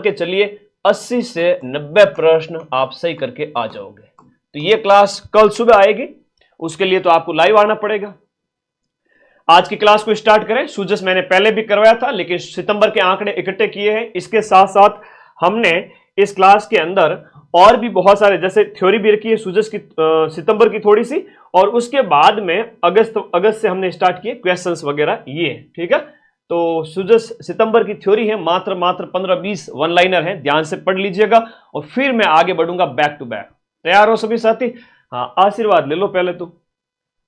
के चलिए 80 से 90 प्रश्न आप सही करके आ जाओगे। तो ये क्लास कल सुबह आएगी, उसके लिए तो आपको लाइव आना पड़ेगा। आज की क्लास को स्टार्ट करें। सूजस मैंने पहले भी करवाया था, लेकिन सितंबर के आंकड़े इकट्ठे किए हैं। इसके साथ साथ हमने इस क्लास के अंदर और भी बहुत सारे, जैसे थ्योरी भी रखी है सूजस की सितंबर की थोड़ी सी, और उसके बाद में अगस्त से हमने स्टार्ट किए क्वेश्चंस वगैरह ये, ठीक है। तो सूजस सितंबर की थ्योरी है, मात्र 15-20 वन लाइनर है, ध्यान से पढ़ लीजिएगा और फिर मैं आगे बढ़ूंगा बैक टू बैक। तैयार हो सभी साथी? हाँ, आशीर्वाद ले लो, पहले तो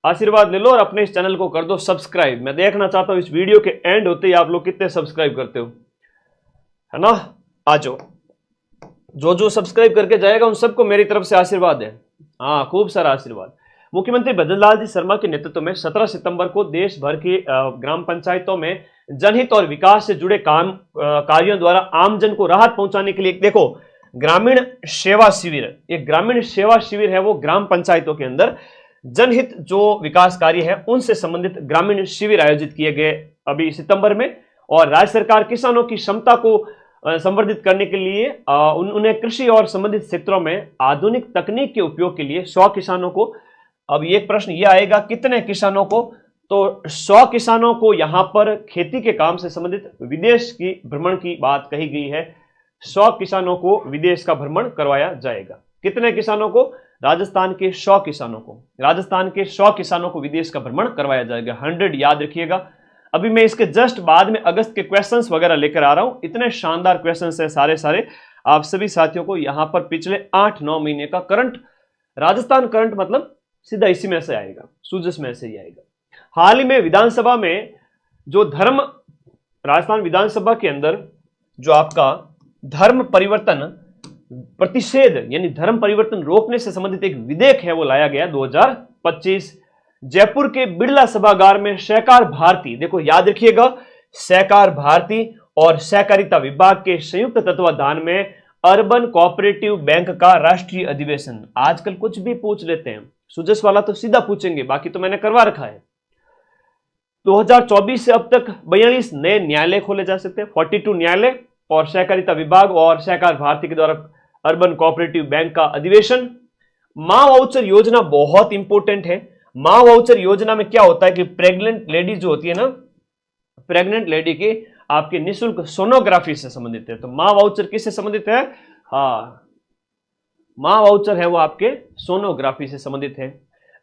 आशीर्वाद ले लो और अपने इस चैनल को कर दो सब्सक्राइब। मैं देखना चाहता हूं इस वीडियो के एंड होते ही आप लोग कितने सब्सक्राइब करते हो, है ना। आ जाओ, जो सब्सक्राइब करके जाएगा उन सबको मेरी तरफ से आशीर्वाद है। हाँ, खूब सारा आशीर्वाद। मुख्यमंत्री भजनलाल जी शर्मा के नेतृत्व में 17 सितंबर को देश भर की ग्राम पंचायतों में जनहित और विकास से जुड़े कार्यों द्वारा आमजन को राहत पहुंचाने के लिए, देखो, ग्रामीण सेवा शिविर, एक ग्रामीण सेवा शिविर है, वो ग्राम पंचायतों के अंदर जनहित जो विकास कार्य है उनसे संबंधित ग्रामीण शिविर आयोजित किए गए अभी सितंबर में। और राज्य सरकार किसानों की क्षमता को संवर्धित करने के लिए उन्हें कृषि और संबंधित क्षेत्रों में आधुनिक तकनीक के उपयोग के लिए 100 किसानों को, अब ये प्रश्न ये आएगा कितने किसानों को, तो 100 किसानों को यहां पर खेती के काम से संबंधित विदेश की भ्रमण की बात कही गई है। 100 किसानों को विदेश का भ्रमण करवाया जाएगा। कितने किसानों को? राजस्थान के 100 किसानों को, राजस्थान के 100 किसानों को विदेश का भ्रमण करवाया जाएगा। 100 याद रखिएगा। अभी मैं इसके जस्ट बाद में अगस्त के क्वेश्चंस वगैरह लेकर आ रहा हूं। इतने शानदार क्वेश्चंस है सारे आप सभी साथियों को यहां पर पिछले 8-9 महीने का करंट, राजस्थान करंट मतलब सीधा इसी में से आएगा, सूजस में से ही आएगा। हाल ही में विधानसभा में जो धर्म, राजस्थान विधानसभा के अंदर जो आपका धर्म परिवर्तन प्रतिषेध यानी धर्म परिवर्तन रोकने से संबंधित एक विधेयक है, वो लाया गया 2025। जयपुर के बिड़ला सभागार में सहकार भारती, देखो याद रखिएगा, सहकार भारती और सहकारिता विभाग के संयुक्त तत्वाधान में अर्बन कोऑपरेटिव बैंक का राष्ट्रीय अधिवेशन। आजकल कुछ भी पूछ लेते हैं, सुजस वाला तो सीधा पूछेंगे, बाकी तो मैंने करवा रखा है। 2024 से अब तक 42 नए न्यायालय खोले जा सकते हैं, 42 न्यायालय, और सहकारिता विभाग और सहकार भारती के द्वारा अर्बन कोऑपरेटिव बैंक का अधिवेशन। मां वाउचर योजना बहुत इंपॉर्टेंट है। मां वाउचर योजना में क्या होता है कि प्रेग्नेंट लेडी जो होती है ना, प्रेग्नेंट लेडी की आपके निःशुल्क सोनोग्राफी से संबंधित है। तो मां वाउचर किससे संबंधित है? हाँ, मां वाउचर है वो आपके सोनोग्राफी से संबंधित है।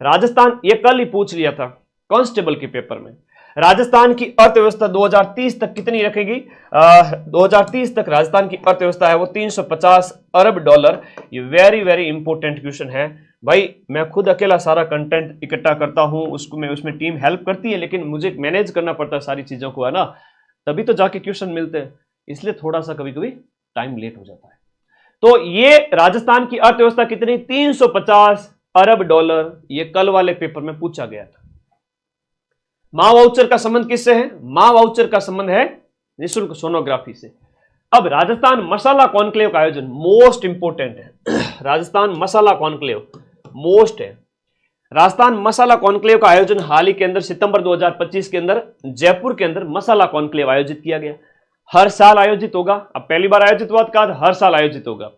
राजस्थान, ये कल ही पूछ लिया था कांस्टेबल के पेपर में, राजस्थान की अर्थव्यवस्था 2030 तक कितनी रखेगी? 2030 तक राजस्थान की अर्थव्यवस्था है वो $350 अरब। ये वेरी इंपॉर्टेंट क्वेश्चन है भाई। मैं खुद अकेला सारा कंटेंट इकट्ठा करता हूं, उसमें टीम हेल्प करती है, लेकिन मुझे मैनेज करना पड़ता है सारी चीजों को, है ना, तभी तो जाके क्वेश्चन मिलते हैं, इसलिए थोड़ा सा कभी कभी टाइम लेट हो जाता है। तो ये राजस्थान की अर्थव्यवस्था कितनी? $350 अरब। ये कल वाले पेपर में पूछा गया था। मां वाउचर का संबंध किससे है? मां वाउचर का संबंध है निःशुल्क सोनोग्राफी से। अब राजस्थान मसाला कॉन्क्लेव का आयोजन मोस्ट इंपोर्टेंट है। राजस्थान मसाला कॉन्क्लेव मोस्ट है। राजस्थान मसाला कॉन्क्लेव का आयोजन हाल ही के अंदर सितंबर 2025 के अंदर जयपुर के अंदर मसाला कॉन्क्लेव आयोजित किया गया। हर साल आयोजित होगा, अब पहली बार आयोजित हुआ था, हर साल आयोजित होगा।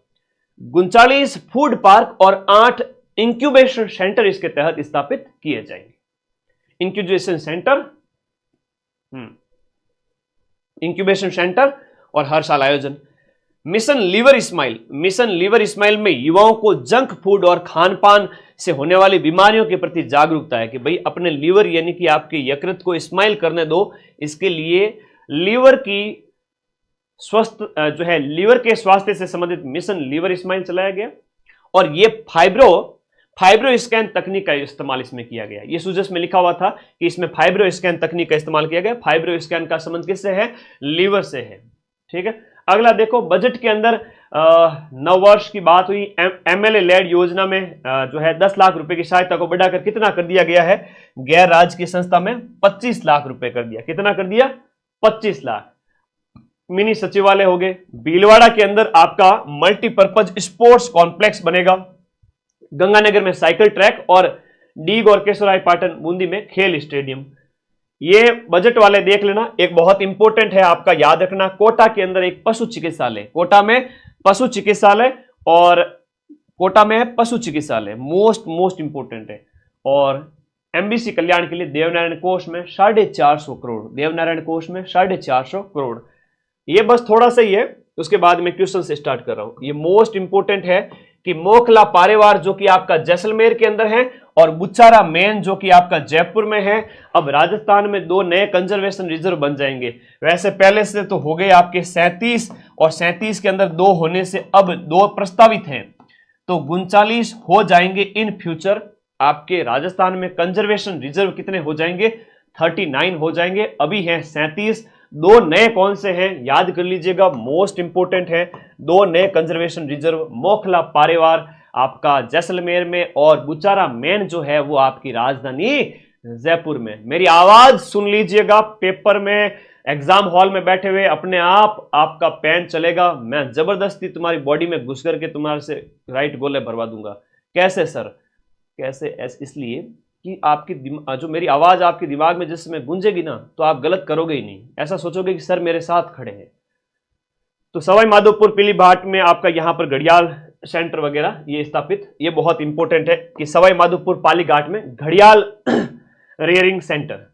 39 फूड पार्क और 8 इंक्यूबेशन सेंटर इसके तहत स्थापित किए जाएंगे। इंक्यूबेशन सेंटर, इंक्यूबेशन सेंटर, और हर साल आयोजन। Mission liver smile, mission liver smile में युवाओं को जंक फूड और खान पान से होने वाली बीमारियों के प्रति जागरूकता है कि भाई अपने लीवर यानी कि आपके यकृत को स्माइल करने दो। इसके लिए लीवर की स्वस्थ जो है लीवर के स्वास्थ्य से संबंधित मिशन लीवर स्माइल चलाया गया। और ये फाइब्रो स्कैन तकनीक का इस्तेमाल इसमें किया गया। ये सूजस में लिखा हुआ था कि इसमें फाइब्रो स्कैन तकनीक का इस्तेमाल किया गया। फाइब्रो स्कैन का संबंध किससे है? लीवर से है, ठीक है। अगला देखो, बजट के अंदर नववर्ष की बात हुई। एमएलए लेड योजना में जो है 10 लाख रुपए की सहायता को बढ़ाकर कितना कर दिया गया है? गैर राजकीय संस्था में 25 लाख रुपए कर दिया। कितना कर दिया? 25 लाख। मिनी सचिवालय हो गए। भीलवाड़ा के अंदर आपका मल्टीपर्पज स्पोर्ट्स कॉम्प्लेक्स बनेगा। गंगानगर में साइकिल ट्रैक और डीग और केशवराय पाटन बूंदी में खेल स्टेडियम। ये बजट वाले देख लेना, एक बहुत इंपॉर्टेंट है आपका, याद रखना। कोटा के अंदर एक पशु चिकित्सालय, कोटा में पशु चिकित्सालय, और कोटा में है पशु चिकित्सालय, मोस्ट इंपोर्टेंट है। और एमबीसी कल्याण के लिए देवनारायण कोष में 450 करोड़, देवनारायण कोष में 450 करोड़। ये बस थोड़ा सा ही है, उसके बाद मैं क्वेश्चन से स्टार्ट कर रहा हूं। ये मोस्ट इंपोर्टेंट है कि मोखला पारेवार जो कि आपका जैसलमेर के अंदर है, और बुचारा मेन जो कि आपका जयपुर में है। अब राजस्थान में 2 नए कंजर्वेशन रिजर्व बन जाएंगे। वैसे पहले से तो हो गए आपके 37, और 37 के अंदर 2 होने से अब 2 प्रस्तावित हैं, तो 39 हो जाएंगे इन फ्यूचर। आपके राजस्थान में कंजर्वेशन रिजर्व कितने हो जाएंगे? 39 हो जाएंगे, अभी है 37। 2 नए कौन से हैं याद कर लीजिएगा, मोस्ट इंपोर्टेंट है। 2 नए कंजर्वेशन रिजर्व, मोखला पारेवार आपका जैसलमेर में, और बुचारा मेन जो है वो आपकी राजधानी जयपुर में। मेरी आवाज सुन लीजिएगा, पेपर में एग्जाम हॉल में बैठे हुए अपने आप आपका पेन चलेगा, मैं जबरदस्ती तुम्हारी बॉडी में घुस करके तुम्हारे से राइट गोले भरवा दूंगा। कैसे सर? कैसे? इसलिए कि आपकी जो मेरी आवाज आपके दिमाग में जिस समय गूंजेगी ना, तो आप गलत करोगे ही नहीं, ऐसा सोचोगे कि सर मेरे साथ खड़े हैं। तो सवाई माधोपुर पीलीभाट में आपका यहां पर घड़ियाल सेंटर वगैरह ये स्थापित, ये बहुत इंपॉर्टेंट है कि सवाई माधोपुर पालीघाट में घड़ियाल रेयरिंग सेंटर।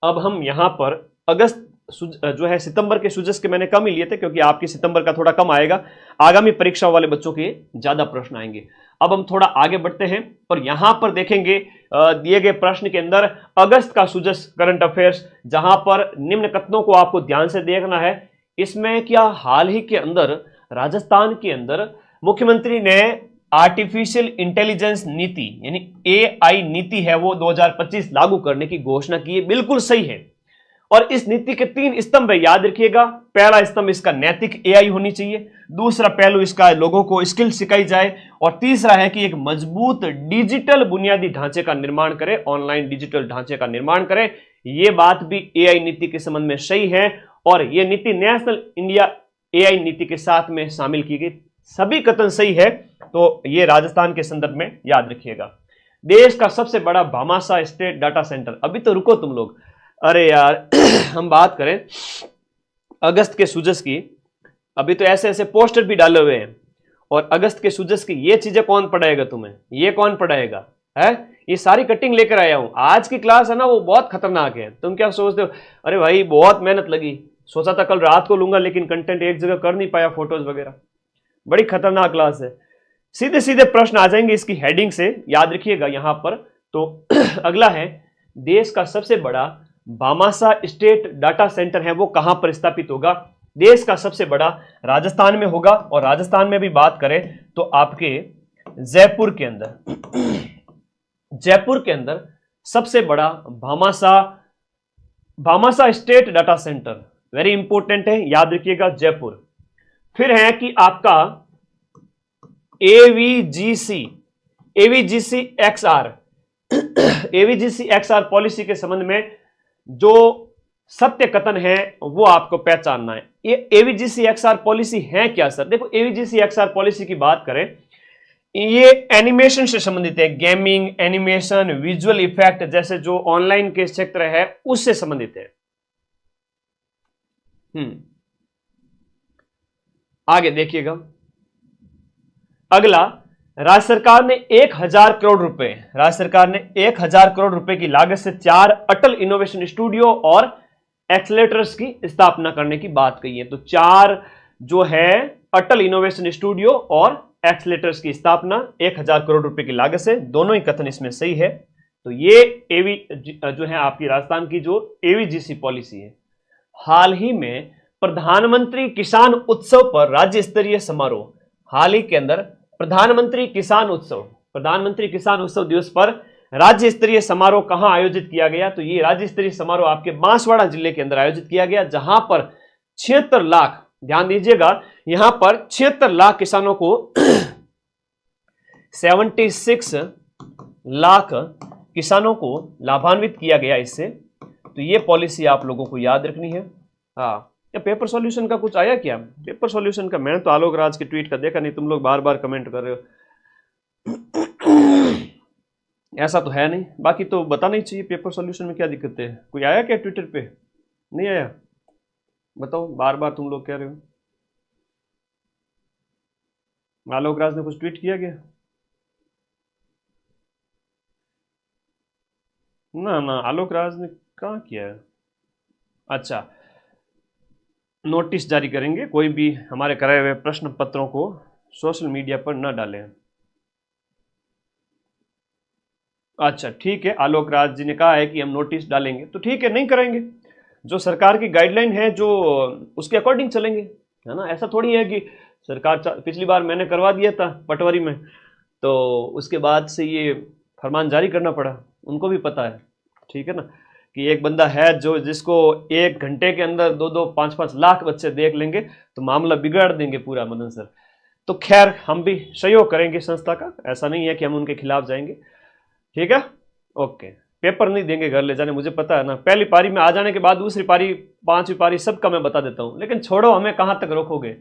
अब हम यहां पर अगस्त जो है, सितंबर के सूजस के मैंने कम ही लिए थे, क्योंकि आपके सितंबर का थोड़ा कम आएगा, आगामी परीक्षा वाले बच्चों के ज्यादा प्रश्न आएंगे। अब हम थोड़ा आगे बढ़ते हैं और यहां पर देखेंगे दिए गए प्रश्न के अंदर अगस्त का सूजस करंट अफेयर्स, जहां पर निम्न कथनों को आपको ध्यान से देखना है। इसमें क्या हाल ही के अंदर राजस्थान के अंदर मुख्यमंत्री ने आर्टिफिशियल इंटेलिजेंस नीति यानी एआई नीति है वो 2025 लागू करने की घोषणा की है। बिल्कुल सही है। और इस नीति के 3 स्तंभ है, याद रखिएगा। पहला स्तंभ इसका नैतिक एआई होनी चाहिए, दूसरा पहलू इसका लोगों को स्किल सिखाई जाए, और तीसरा है कि एक मजबूत डिजिटल बुनियादी ढांचे का निर्माण करे, ऑनलाइन डिजिटल ढांचे का निर्माण करे। यह बात भी एआई नीति के संबंध में सही है, और यह नीति नेशनल इंडिया एआई नीति के साथ में शामिल की गई। सभी कथन सही है, तो यह राजस्थान के संदर्भ में याद रखिएगा। देश का सबसे बड़ा भामाशाह स्टेट डाटा सेंटर, अभी तो रुको तुम लोग, अरे यार हम बात करें अगस्त के सूजस की, अभी तो ऐसे ऐसे पोस्टर भी डाले हुए हैं, और अगस्त के सूजस की ये चीजें कौन पढ़ाएगा तुम्हें? ये कौन पढ़ाएगा है? ये सारी कटिंग लेकर आया हूं। आज की क्लास है ना वो बहुत खतरनाक है। तुम क्या सोचते हो? अरे भाई बहुत मेहनत लगी, सोचा था कल रात को लूंगा, लेकिन कंटेंट एक जगह कर नहीं पाया, फोटोज वगैरह। बड़ी खतरनाक क्लास है। सीधे सीधे प्रश्न आ जाएंगे इसकी हेडिंग से, याद रखिएगा यहां पर। तो अगला है, देश का सबसे बड़ा भामाशाह स्टेट डाटा सेंटर है वो कहां पर स्थापित होगा? देश का सबसे बड़ा राजस्थान में होगा, और राजस्थान में भी बात करें तो आपके जयपुर के अंदर, जयपुर के अंदर सबसे बड़ा Bhamashah state data centre, very important है, याद रखिएगा जयपुर। फिर है कि आपका एवीजीसी एक्सआर पॉलिसी के संबंध में जो सत्य कथन है वो आपको पहचानना है। ये एवीजीसी एक्सआर पॉलिसी है क्या सर? देखो, एवीजीसी एक्सआर पॉलिसी की बात करें, ये एनिमेशन से संबंधित है, गेमिंग, एनिमेशन, विजुअल इफेक्ट जैसे जो ऑनलाइन के क्षेत्र है उससे संबंधित है। आगे देखिएगा, अगला, राज्य सरकार ने 1000 करोड़ रुपए, राज्य सरकार ने 1000 करोड़ रुपए की लागत से 4 अटल इनोवेशन स्टूडियो और एक्सेलेरेटर्स की स्थापना करने की बात कही है। तो 4 जो है अटल इनोवेशन स्टूडियो और एक्सेलेरेटर्स की स्थापना 1000 करोड़ रुपए की लागत से, दोनों ही कथन इसमें सही है। तो ये एवी जो है आपकी राजस्थान की जो एवीजीसी पॉलिसी है। हाल ही में प्रधानमंत्री किसान उत्सव पर राज्य स्तरीय समारोह, हाल ही के अंदर प्रधानमंत्री किसान उत्सव दिवस पर राज्य स्तरीय समारोह कहां आयोजित किया गया? तो ये राज्य स्तरीय समारोह आपके बांसवाड़ा जिले के अंदर आयोजित किया गया, जहां पर 76 लाख, ध्यान दीजिएगा, यहां पर 76 लाख किसानों को 76 लाख किसानों को लाभान्वित किया गया इससे। तो ये पॉलिसी आप लोगों को याद रखनी है। हाँ, या पेपर सॉल्यूशन का कुछ आया क्या? पेपर सॉल्यूशन का मैंने तो आलोक राज के ट्वीट का देखा नहीं, तुम लोग बार बार कमेंट कर रहे हो। ऐसा तो है नहीं, बाकी तो बताना ही चाहिए पेपर सॉल्यूशन में क्या दिक्कत है। कोई आया क्या ट्विटर पे? नहीं आया? बताओ, बार बार तुम लोग कह रहे हो। आलोक राज ने कुछ ट्वीट किया क्या? ना ना, आलोक राज ने कहाँ किया है। अच्छा, नोटिस जारी करेंगे, कोई भी हमारे कराए हुए प्रश्न पत्रों को सोशल मीडिया पर न डालें। अच्छा ठीक है, आलोक राज जी ने कहा है कि हम नोटिस डालेंगे, तो ठीक है, नहीं करेंगे। जो सरकार की गाइडलाइन है जो उसके अकॉर्डिंग चलेंगे, है ना। ऐसा थोड़ी है कि सरकार पिछली बार मैंने करवा दिया था पटवारी में, तो उसके बाद से ये फरमान जारी करना पड़ा। उनको भी पता है, ठीक है ना, कि एक बंदा है जो जिसको 1 घंटे के अंदर 2-2, 5-5 लाख बच्चे देख लेंगे तो मामला बिगाड़ देंगे पूरा मदन सर। तो खैर हम भी सहयोग करेंगे संस्था का, ऐसा नहीं है कि हम उनके खिलाफ जाएंगे, ठीक है। ओके, पेपर नहीं देंगे घर ले जाने, मुझे पता है ना। पहली पारी में आ जाने के बाद दूसरी पारी, पांचवी पारी सबका मैं बता देता हूं, लेकिन छोड़ो, हमें कहां तक रोकोगे,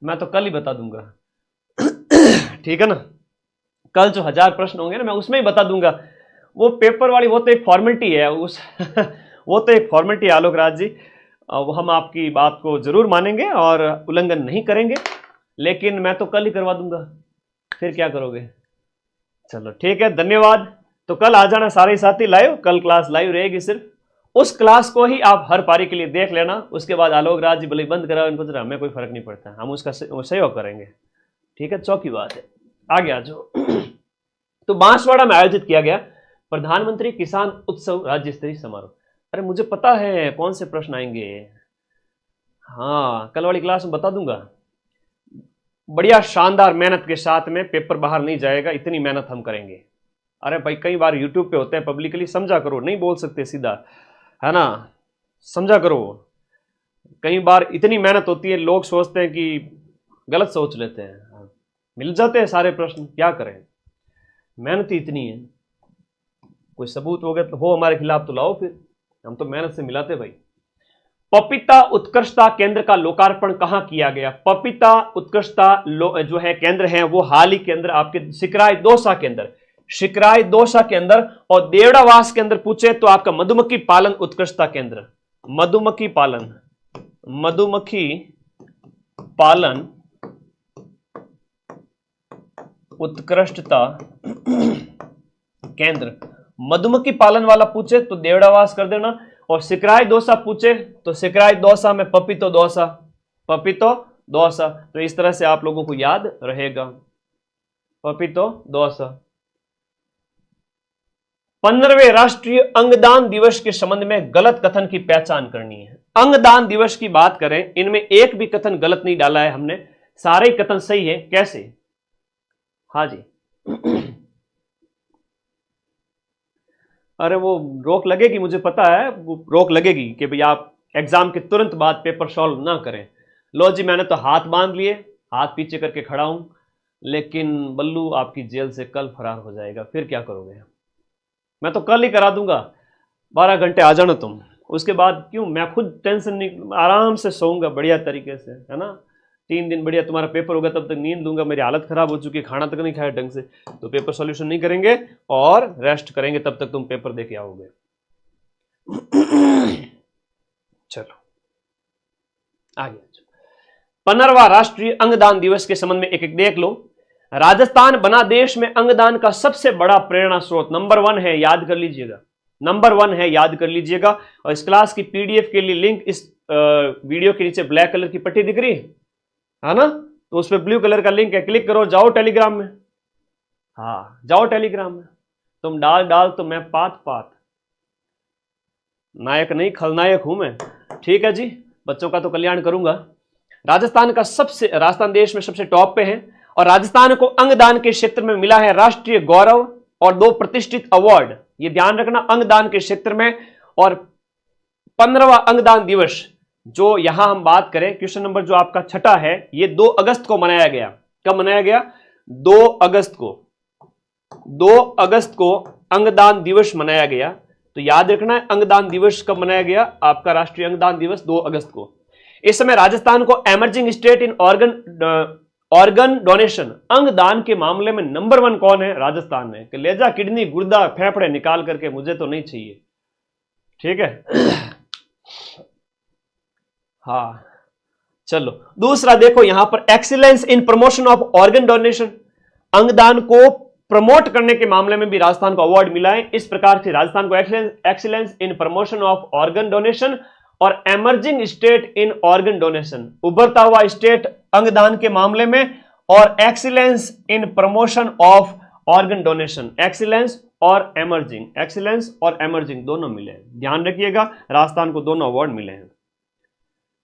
मैं तो कल ही बता दूंगा। ठीक है ना, कल जो 1000 प्रश्न होंगे ना, मैं उसमें ही बता दूंगा। वो पेपर वाली वो तो एक फॉर्मेलिटी है उस वो तो एक फॉर्मेलिटी है आलोक राज जी। वो हम आपकी बात को जरूर मानेंगे और उल्लंघन नहीं करेंगे, लेकिन मैं तो कल ही करवा दूंगा, फिर क्या करोगे। चलो ठीक है, धन्यवाद। तो कल आ जाना सारे साथी लाइव, कल क्लास लाइव रहेगी सिर्फ, उस क्लास को ही आप हर पारी के लिए देख लेना। उसके बाद आलोक राज जी भले बंद कराओ इनको, जरा हमें कोई फर्क नहीं पड़ता, हम उसका सहयोग करेंगे, ठीक है। चौकी बात है, आगे आ जाओ। तो बांसवाड़ा में आयोजित किया गया प्रधानमंत्री किसान उत्सव राज्य स्तरीय समारोह। अरे मुझे पता है कौन से प्रश्न आएंगे, हाँ कल वाली क्लास में बता दूंगा। बढ़िया शानदार मेहनत के साथ में पेपर बाहर नहीं जाएगा, इतनी मेहनत हम करेंगे। अरे भाई कई बार यूट्यूब पे होते हैं पब्लिकली, समझा करो, नहीं बोल सकते सीधा, है ना, समझा करो। कई बार इतनी मेहनत होती है, लोग सोचते हैं कि गलत सोच लेते हैं, मिल जाते हैं सारे प्रश्न, क्या करें, मेहनत ही इतनी है। कोई सबूत हो हमारे खिलाफ तो लाओ, फिर हम तो मेहनत से मिलाते भाई। पपीता उत्कृष्टता केंद्र का लोकार्पण कहां किया गया? पपीता उत्कृष्टता जो है केंद्र है वो हाल ही के अंदर आपके सिकराय दौसा के अंदर, शिकराय दौसा के अंदर, और देवड़ावास के अंदर पूछे तो आपका मधुमक्खी पालन उत्कृष्टता केंद्र, मधुमक्खी पालन, मधुमक्खी पालन उत्कृष्टता केंद्र, मधुमक्खी पालन वाला पूछे तो देवड़ावास कर देना, और सिकराय दौसा पूछे तो सिकराय दौसा में पपीतो दौसा, पपीतो दौसा। तो इस तरह से आप लोगों को याद रहेगा, पपीतो दौसा। 15वें राष्ट्रीय अंगदान दिवस के संबंध में गलत कथन की पहचान करनी है। अंगदान दिवस की बात करें, इनमें एक भी कथन गलत नहीं डाला है हमने, सारे कथन सही है। कैसे? हाँ जी अरे वो रोक लगेगी, मुझे पता है वो रोक लगेगी कि भाई आप एग्जाम के तुरंत बाद पेपर सॉल्व ना करें। लो जी, मैंने तो हाथ बांध लिए, हाथ पीछे करके खड़ा हूं, लेकिन बल्लू आपकी जेल से कल फरार हो जाएगा, फिर क्या करोगे? मैं तो कल ही करा दूंगा, 12 घंटे आ जाना तुम, उसके बाद क्यों, मैं खुद टेंशन नहीं, आराम से सोऊंगा बढ़िया तरीके से, है ना। 3 दिन बढ़िया तुम्हारा पेपर होगा, तब तक नींद लूंगा, मेरी हालत खराब हो चुकी है, खाना तक नहीं खाया ढंग से, तो पेपर सॉल्यूशन नहीं करेंगे और रेस्ट करेंगे, तब तक तुम पेपर दे के आओगे। चलो आगे। 15वां राष्ट्रीय अंगदान दिवस के संबंध में एक एक देख लो। राजस्थान बना देश में अंगदान का सबसे बड़ा प्रेरणा स्रोत, नंबर 1 है, याद कर लीजिएगा, नंबर 1 है, याद कर लीजिएगा। और इस क्लास की पीडीएफ के लिए लिंक इस वीडियो के नीचे ब्लैक कलर की पट्टी दिख रही है ना, तो उस पर ब्लू कलर का लिंक है, क्लिक करो, जाओ टेलीग्राम में, हाँ जाओ टेलीग्राम में, तुम डाल तो मैं पात नायक नहीं खलनायक हूं मैं, ठीक है जी, बच्चों का तो कल्याण करूंगा। राजस्थान देश में सबसे टॉप पे है, और राजस्थान को अंगदान के क्षेत्र में मिला है राष्ट्रीय गौरव और 2 प्रतिष्ठित अवार्ड, ये ध्यान रखना, अंगदान के क्षेत्र में। और 15वां अंगदान दिवस जो यहां हम बात करें, क्वेश्चन नंबर जो आपका 6 है, ये 2 अगस्त को मनाया गया। कब मनाया गया? 2 अगस्त को, 2 अगस्त को अंगदान दिवस मनाया गया। तो याद रखना है अंगदान दिवस कब मनाया गया, आपका राष्ट्रीय अंगदान दिवस 2 अगस्त को। इस समय राजस्थान को emerging state in organ organ donation, अंगदान के मामले में नंबर 1 कौन है? राजस्थान है। कि लेजा, किडनी, गुर्दा, फेफड़े निकाल करके मुझे तो नहीं चाहिए, ठीक है। हाँ चलो, दूसरा देखो यहां पर excellence in promotion of organ donation, अंगदान को प्रमोट करने के मामले में भी राजस्थान को अवार्ड मिला है। इस प्रकार से राजस्थान को excellence in promotion of organ donation और emerging state in organ donation, उभरता हुआ स्टेट अंगदान के मामले में, और excellence in promotion of organ donation, excellence और एमर्जिंग दोनों मिले हैं। ध्यान रखिएगा, राजस्थान को दोनों अवार्ड मिले हैं।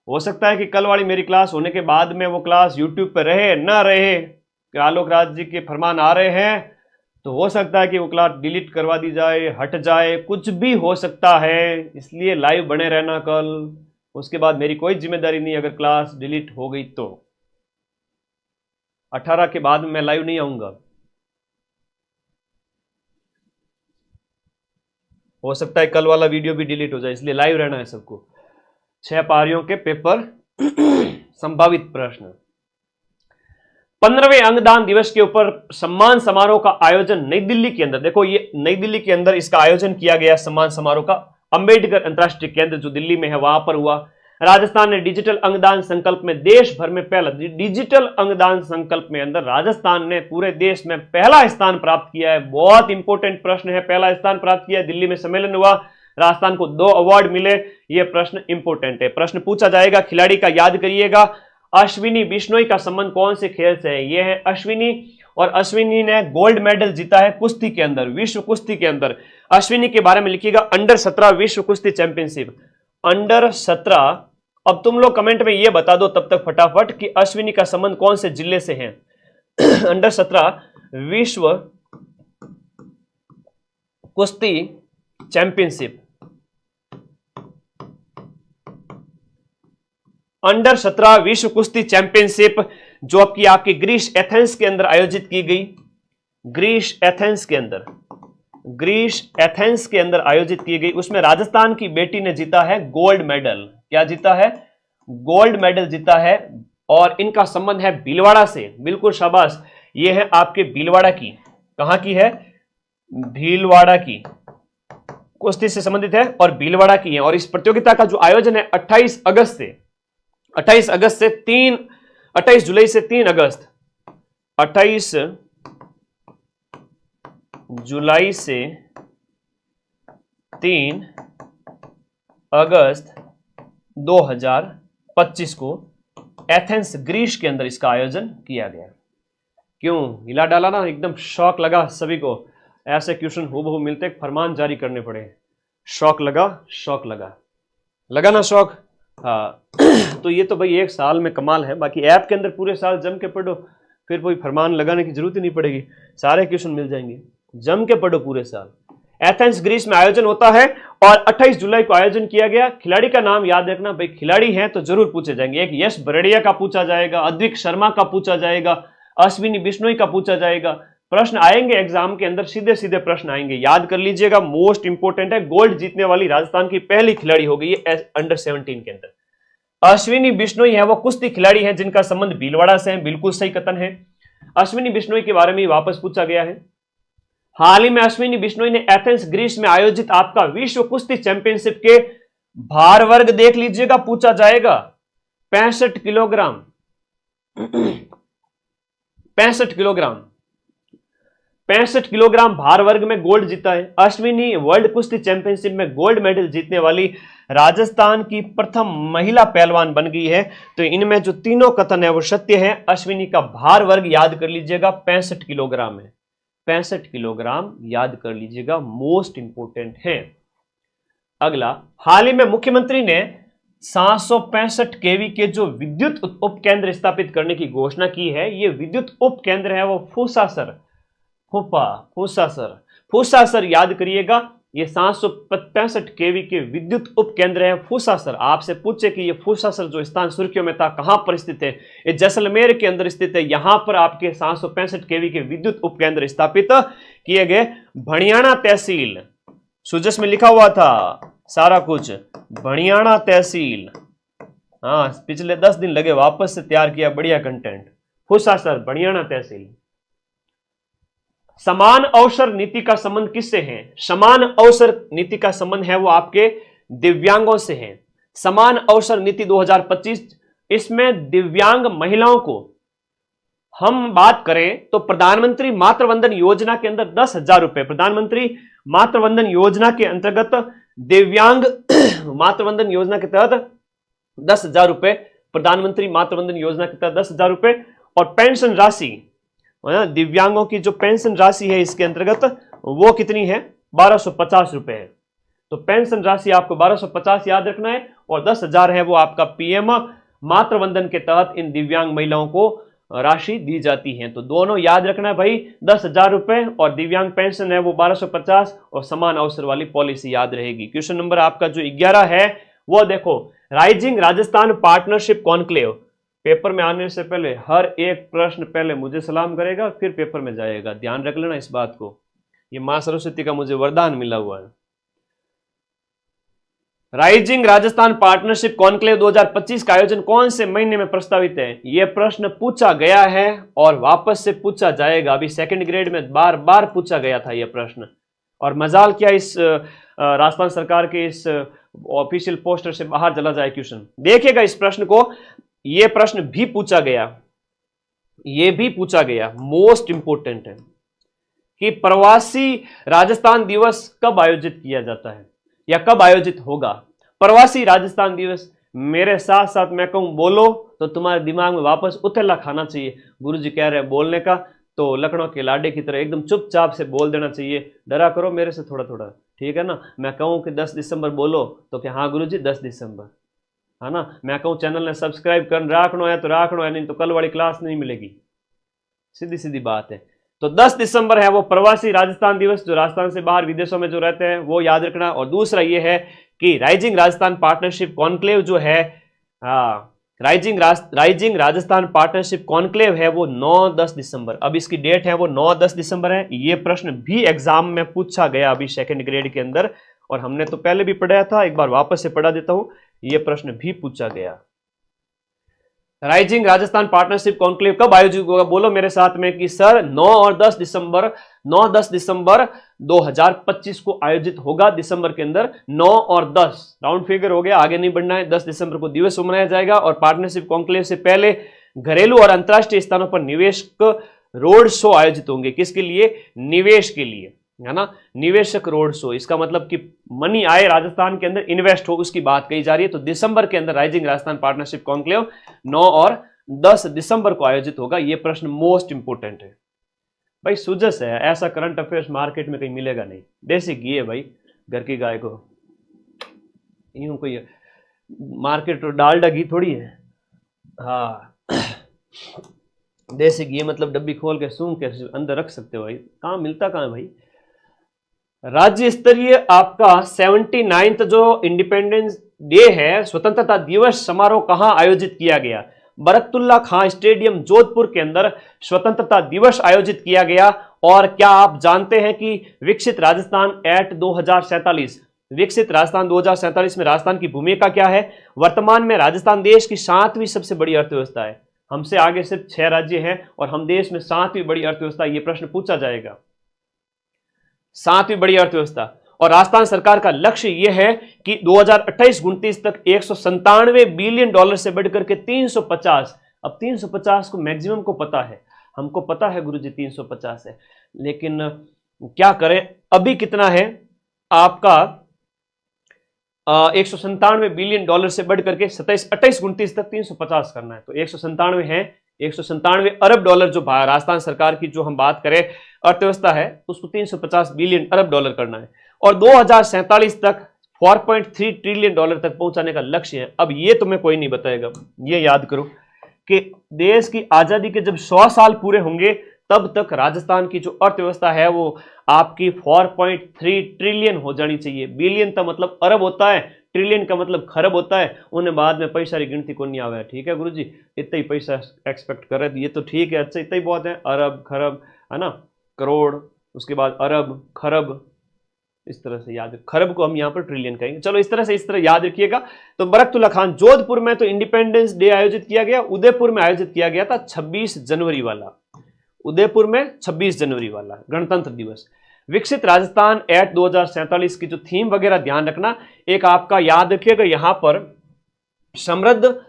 हो सकता है कि कल वाली मेरी क्लास होने के बाद में वो क्लास यूट्यूब पर रहे ना रहे, कि आलोक राज जी के फरमान आ रहे हैं, तो हो सकता है कि वो क्लास डिलीट करवा दी जाए, हट जाए, कुछ भी हो सकता है। इसलिए लाइव बने रहना कल, उसके बाद मेरी कोई जिम्मेदारी नहीं अगर क्लास डिलीट हो गई तो। 18 के बाद मैं लाइव नहीं आऊंगा, हो सकता है कल वाला वीडियो भी डिलीट हो जाए, इसलिए लाइव रहना है सबको। 6 पारियों के पेपर संभावित प्रश्न। 15वें अंगदान दिवस के ऊपर सम्मान समारोह का आयोजन नई दिल्ली के अंदर, देखो ये नई दिल्ली के अंदर इसका आयोजन किया गया सम्मान समारोह का, अंबेडकर अंतरराष्ट्रीय केंद्र जो दिल्ली में है वहां पर हुआ। राजस्थान ने डिजिटल अंगदान संकल्प में देश भर में पहला, डिजिटल अंगदान संकल्प में अंदर राजस्थान ने पूरे देश में पहला स्थान प्राप्त किया है। बहुत इंपॉर्टेंट प्रश्न है, पहला स्थान प्राप्त किया है। दिल्ली में सम्मेलन हुआ, राजस्थान को 2 अवार्ड मिले। यह प्रश्न इंपॉर्टेंट है, प्रश्न पूछा जाएगा। खिलाड़ी का याद करिएगा, अश्विनी बिश्नोई का संबंध कौन से खेल से है? यह है अश्विनी, और अश्विनी ने गोल्ड मेडल जीता है कुश्ती के अंदर, विश्व कुश्ती के अंदर। अश्विनी के बारे में लिखिएगा, अंडर 17 विश्व कुश्ती चैंपियनशिप, अंडर 17। अब तुम लोग कमेंट में यह बता दो तब तक फटाफट कि अश्विनी का संबंध कौन से जिले से है। अंडर 17 विश्व कुश्ती चैंपियनशिप, अंडर 17 विश्व कुश्ती चैंपियनशिप जो आपकी ग्रीस एथेंस के अंदर आयोजित की गई, ग्रीस एथेंस के अंदर आयोजित की गई, उसमें राजस्थान की बेटी ने जीता है गोल्ड मेडल। क्या जीता है? गोल्ड मेडल जीता है। और इनका संबंध है भीलवाड़ा से, बिल्कुल शाबाश, ये है आपके भीलवाड़ा की। कहां की है? भीलवाड़ा की, कुश्ती से संबंधित है और भीलवाड़ा की है। और इस प्रतियोगिता का जो आयोजन है 28 जुलाई से 3 अगस्त, 28 जुलाई से 3 अगस्त 2025 को एथेंस ग्रीस के अंदर इसका आयोजन किया गया। क्यों हिला डाला ना? एकदम शौक लगा सभी को, ऐसे क्वेश्चन हूबहू मिलते, फरमान जारी करने पड़े। शौक लगा ना शौक? हाँ। तो ये तो भाई एक साल में कमाल है, बाकी ऐप के अंदर पूरे साल जम के पढ़ो, फिर कोई फरमान लगाने की जरूरत ही नहीं पड़ेगी, सारे क्वेश्चन मिल जाएंगे। जम के पढ़ो पूरे साल। एथेंस ग्रीस में आयोजन होता है और 28 जुलाई को आयोजन किया गया। खिलाड़ी का नाम याद रखना भाई, खिलाड़ी हैं तो जरूर पूछे जाएंगे। एक यश बरड़िया का पूछा जाएगा, अद्विक शर्मा का पूछा जाएगा, अश्विनी बिश्नोई का पूछा जाएगा। प्रश्न आएंगे एग्जाम के अंदर, सीधे सीधे प्रश्न आएंगे, याद कर लीजिएगा, मोस्ट इंपोर्टेंट है। गोल्ड जीतने वाली राजस्थान की पहली खिलाड़ी हो गई है अंडर 17 के अंदर। अश्विनी बिश्नोई है वो कुश्ती खिलाड़ी है जिनका संबंध भीलवाड़ा से है, बिल्कुल सही कथन है। अश्विनी बिश्नोई के बारे में वापस पूछा गया है। हाल ही में अश्विनी बिश्नोई ने एथेंस ग्रीस में आयोजित आपका विश्व कुश्ती चैंपियनशिप के भार वर्ग देख लीजिएगा, पूछा जाएगा 65 किलोग्राम 65 किलोग्राम भार वर्ग में गोल्ड जीता है। अश्विनी वर्ल्ड कुश्ती चैंपियनशिप में गोल्ड मेडल जीतने वाली राजस्थान की प्रथम महिला पहलवान बन गई है। तो इनमें जो तीनों कथन है वो सत्य है। अश्विनी का भार वर्ग याद कर लीजिएगा 65 किलोग्राम है, 65 किलोग्राम याद कर लीजिएगा, मोस्ट इंपोर्टेंट है। अगला, हाल ही में मुख्यमंत्री ने 765 केवी के जो विद्युत उप केंद्र स्थापित करने की घोषणा की है। ये विद्युत उप केंद्र है वो फूसासर याद करिएगा। ये 765 केवी के विद्युत उप केंद्र है फूसासर। आपसे पूछे कि ये फूसासर जो स्थान सुर्खियों में था कहां पर स्थित है? ये जैसलमेर के अंदर स्थित है। यहां पर आपके 765 केवी के विद्युत उप केंद्र स्थापित किए गए। भणियाणा तहसील, सुजस में लिखा हुआ था सारा कुछ, भणियाणा तहसील। हाँ, पिछले 10 दिन लगे, वापस से तैयार किया, बढ़िया कंटेंट। फुसासर बड़ियाना तहसील। समान अवसर नीति का संबंध किससे है? समान अवसर नीति का संबंध है वो आपके दिव्यांगों से है। समान अवसर नीति 2025, इसमें दिव्यांग महिलाओं को हम बात करें तो प्रधानमंत्री मातृवंदन योजना के अंदर 10,000 रुपए, प्रधानमंत्री मातृवंदन योजना के अंतर्गत दिव्यांग मातृवंदन योजना के तहत 10,000 रुपए, प्रधानमंत्री मातृवंदन योजना के तहत 10,000 रुपए। और पेंशन राशि, दिव्यांगों की जो पेंशन राशि है इसके अंतर्गत वो कितनी है? 1250 रुपए है। तो पेंशन राशि आपको 1250 याद रखना है और 10,000 है वो आपका पीएम मातृवंदन के तहत इन दिव्यांग महिलाओं को राशि दी जाती है। तो दोनों याद रखना है भाई, 10,000 रुपए और दिव्यांग पेंशन है वो 1250 और समान अवसर वाली पॉलिसी याद रहेगी। क्वेश्चन नंबर आपका जो 11 है वो देखो, rising Rajasthan partnership conclave. Paper में आने से पहले हर एक प्रश्न पहले मुझे सलाम करेगा फिर पेपर में जाएगा, ध्यान रख लेना इस बात को, ये मां सरस्वती का मुझे वरदान मिला हुआ है। राइजिंग राजस्थान पार्टनरशिप कॉन्क्लेव 2025 का आयोजन कौन से महीने में प्रस्तावित है? यह प्रश्न पूछा गया है और वापस से पूछा जाएगा। अभी सेकंड ग्रेड में बार बार पूछा गया था यह प्रश्न, और मजाल क्या इस राजस्थान सरकार के इस ऑफिशियल पोस्टर से बाहर चला जाए क्वेश्चन। देखिएगा इस प्रश्न को, यह प्रश्न भी पूछा गया, यह भी पूछा गया, मोस्ट इंपोर्टेंट है कि प्रवासी राजस्थान दिवस कब आयोजित किया जाता है या कब आयोजित होगा? प्रवासी राजस्थान दिवस, मेरे साथ साथ मैं कहूं बोलो तो तुम्हारे दिमाग में वापस उथेला खाना चाहिए। गुरुजी कह रहे हैं बोलने का, तो लखनऊ के लाडे की तरह एकदम चुपचाप से बोल देना चाहिए, डरा करो मेरे से थोड़ा थोड़ा, ठीक है ना। मैं कहूं कि 10 दिसंबर बोलो तो क्या हाँ गुरुजी 10 दिसंबर, है ना। मैं कहूं चैनल ने सब्सक्राइब कर राखनो है तो राखनो है, नहीं तो कल वाली क्लास नहीं मिलेगी, सीधी सीधी बात है। तो 10 दिसंबर है वो प्रवासी राजस्थान दिवस, जो राजस्थान से बाहर विदेशों में जो रहते हैं वो याद रखना। और दूसरा ये है कि राइजिंग राजस्थान पार्टनरशिप कॉन्क्लेव जो है, राइजिंग राजस्थान पार्टनरशिप कॉन्क्लेव है वो 9-10 दिसंबर, अब इसकी डेट है वो 9-10 दिसंबर है। ये प्रश्न भी एग्जाम में पूछा गया अभी सेकंड ग्रेड के अंदर, और हमने तो पहले भी पढ़ाया था, एक बार वापस से पढ़ा देता हूं, ये प्रश्न भी पूछा गया। राइजिंग राजस्थान पार्टनरशिप कॉन्क्लेव कब आयोजित होगा? बोलो मेरे साथ में कि सर 9 और 10 दिसंबर, 9-10 दिसंबर 2025 को आयोजित होगा। दिसंबर के अंदर 9 और 10 राउंड फिगर हो गया, आगे नहीं बढ़ना है। 10 दिसंबर को दिवस मनाया जाएगा और पार्टनरशिप कॉन्क्लेव से पहले घरेलू और अंतर्राष्ट्रीय स्थानों पर निवेशक रोड शो आयोजित होंगे। किसके लिए? निवेश के लिए, है ना, निवेशक रोड शो। इसका मतलब कि मनी आए राजस्थान के अंदर, इन्वेस्ट हो, उसकी बात कही जा रही है। तो दिसंबर के अंदर राइजिंग राजस्थान पार्टनरशिप कॉन्क्लेव 9 और 10 दिसंबर को आयोजित होगा। यह प्रश्न मोस्ट इंपोर्टेंट है भाई, सुजस है, ऐसा करंट अफेयर्स मार्केट में कहीं मिलेगा नहीं। देसी घी है भाई, घर की गाय को, यूं कोई मार्केट तो डालडा घी थोड़ी है। हाँ, देसी घी मतलब डब्बी खोल के सूंघ के अंदर रख सकते हो भाई, कहाँ मिलता कहाँ है भाई। राज्य स्तरीय आपका 79th जो इंडिपेंडेंस डे है, स्वतंत्रता दिवस समारोह कहां आयोजित किया गया? बरकतुल्ला खां स्टेडियम जोधपुर के अंदर स्वतंत्रता दिवस आयोजित किया गया। और क्या आप जानते हैं कि विकसित राजस्थान एक्ट 2047, विकसित राजस्थान 2047 में राजस्थान की भूमिका क्या है? वर्तमान में राजस्थान देश की 7वीं सबसे बड़ी अर्थव्यवस्था है। हमसे आगे सिर्फ 6 राज्य हैं और हम देश में 7वीं बड़ी अर्थव्यवस्था। यह प्रश्न पूछा जाएगा, 7वीं बड़ी अर्थव्यवस्था। और राजस्थान सरकार का लक्ष्य यह है कि 2028-29 तक 197 बिलियन डॉलर से बढ़कर के 350, अब 350 को मैक्सिमम को पता है, हमको पता है गुरुजी 350 है, लेकिन क्या करें, अभी कितना है आपका 197 बिलियन डॉलर से बढ़कर के 28-29 तक 350 करना है। तो 197 है, 197 अरब डॉलर जो राजस्थान सरकार की जो हम बात करें अर्थव्यवस्था है, उसको 350 बिलियन अरब डॉलर करना है और 2047 तक 4.3 ट्रिलियन डॉलर तक पहुंचाने का लक्ष्य है। अब ये तुम्हें कोई नहीं बताएगा, ये याद करो कि देश की आजादी के जब 100 साल पूरे होंगे तब तक राजस्थान की जो अर्थव्यवस्था है वो आपकी 4.3 ट्रिलियन हो जानी चाहिए। बिलियन का मतलब अरब होता है, ट्रिलियन का मतलब खरब होता है। उन्हें बाद में पैसा की गिनती को नहीं आवा है, ठीक है गुरुजी, इतना ही पैसा एक्सपेक्ट कर रहे, ये तो ठीक है, अच्छा इतना ही बहुत है, अरब खरब है ना, करोड़, उसके बाद अरब खरब, इस तरह से याद, खरब को हम यहां पर ट्रिलियन कहेंगे। चलो इस तरह याद रखिएगा। तो बरकतुल्लाह खान, जोधपुर में तो इंडिपेंडेंस डे आयोजित किया गया, उदयपुर में आयोजित किया गया था 26 जनवरी वाला, उदयपुर में 26 जनवरी वाला गणतंत्र दिवस। विकसित राजस्थान एक्ट 2047 की जो थीम वगैरह ध्यान रखना, एक आपका याद रखिएगा यहां पर समृद्ध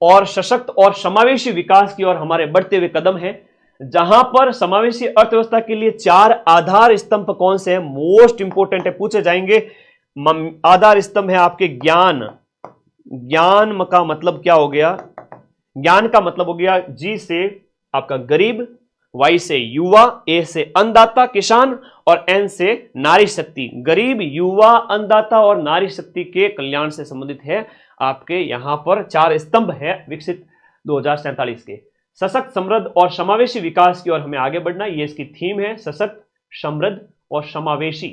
और सशक्त और समावेशी विकास की ओर हमारे बढ़ते हुए कदम है, जहां पर समावेशी अर्थव्यवस्था के लिए 4 आधार स्तंभ कौन से हैं, मोस्ट इंपोर्टेंट है, पूछे जाएंगे। आधार स्तंभ है आपके ज्ञान, ज्ञान का मतलब क्या हो गया, ज्ञान का मतलब हो गया जी से आपका गरीब, वाई से युवा, ए से अन्नदाता किसान और एन से नारी शक्ति। गरीब, युवा, अन्नदाता और नारी शक्ति के कल्याण से संबंधित है आपके यहां पर 4 स्तंभ है विकसित 2047 के। सशक्त, समृद्ध और समावेशी विकास की ओर हमें आगे बढ़ना, ये इसकी थीम है, सशक्त, समृद्ध और समावेशी।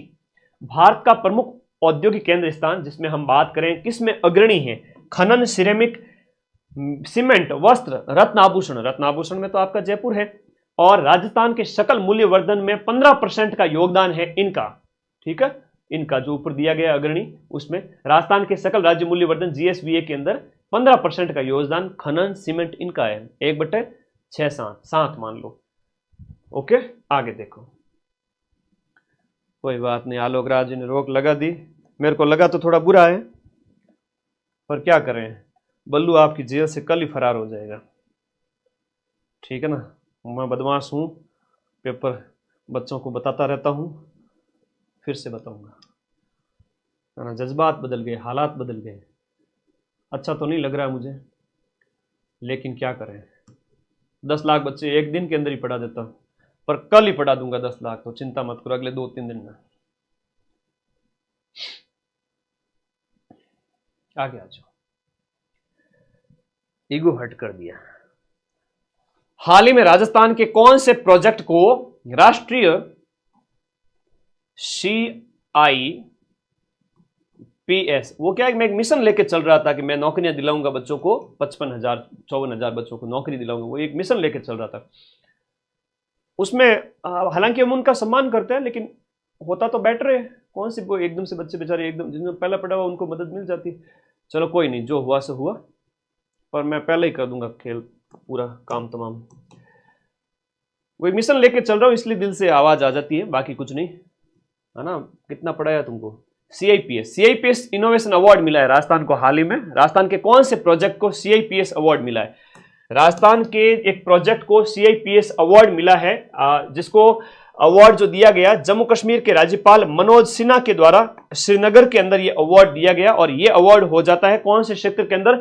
भारत का प्रमुख औद्योगिक केंद्र स्थान, जिसमें हम बात करें किसमें अग्रणी है, खनन, सिरेमिक, सीमेंट, वस्त्र, रत्न आभूषण, रत्न आभूषण में तो आपका जयपुर है, और राजस्थान के सकल मूल्य वर्धन में 15% का योगदान है इनका, ठीक है, इनका जो ऊपर दिया गया अग्रणी, उसमें राजस्थान के सकल राज्य मूल्य वर्धन जीएसवीए के अंदर 15% का योगदान खनन, सीमेंट इनका है, 1/6 मान लो। ओके, आगे देखो, कोई बात नहीं, आलोक राज जी ने रोक लगा दी, मेरे को लगा तो थोड़ा बुरा है, पर क्या करें, बल्लू आपकी जेल से कल ही फरार हो जाएगा, ठीक है ना। मैं बदमाश हूं, पेपर बच्चों को बताता रहता हूं, फिर से बताऊंगा, जज्बात बदल गए, हालात बदल गए, अच्छा तो नहीं लग रहा है मुझे, लेकिन क्या करें, 10 लाख बच्चे एक दिन के अंदर ही पढ़ा देता, पर कल ही पढ़ा दूंगा 10 लाख, तो चिंता मत करो, अगले 2-3 दिन में। आगे आ जाओ, ईगो हट कर दिया। हाल ही में राजस्थान के कौन से प्रोजेक्ट को राष्ट्रीय CIPS, वो क्या है, मैं एक मिशन लेके चल रहा था कि मैं नौकरियां दिलाऊंगा बच्चों को, 55,000-54,000 बच्चों को नौकरी दिलाऊंगा, वो एक मिशन लेके चल रहा था। उसमें हालांकि हम उनका सम्मान करते हैं, लेकिन होता तो बेटर है, कौन सी वो एकदम से बच्चे बेचारे एकदम जिन्होंने पहला पढ़ा हुआ उनको मदद मिल जाती। चलो कोई नहीं, जो हुआ सो हुआ, पर मैं पहले ही कर दूंगा खेल पूरा काम तमाम। वो एक मिशन लेके चल रहा हूं, इसलिए दिल से आवाज आ जाती है, बाकी कुछ नहीं है ना। कितना पढ़ाया तुमको, CIPS इनोवेशन अवार्ड मिला है राजस्थान को हाल ही में। राजस्थान के कौन से प्रोजेक्ट को CIPS अवार्ड मिला है, राजस्थान के एक प्रोजेक्ट को CIPS अवार्ड मिला है, जिसको अवार्ड जो दिया गया जम्मू कश्मीर के राज्यपाल मनोज सिन्हा के द्वारा श्रीनगर के अंदर ये अवार्ड दिया गया, और ये अवार्ड हो जाता है कौन से क्षेत्र के अंदर,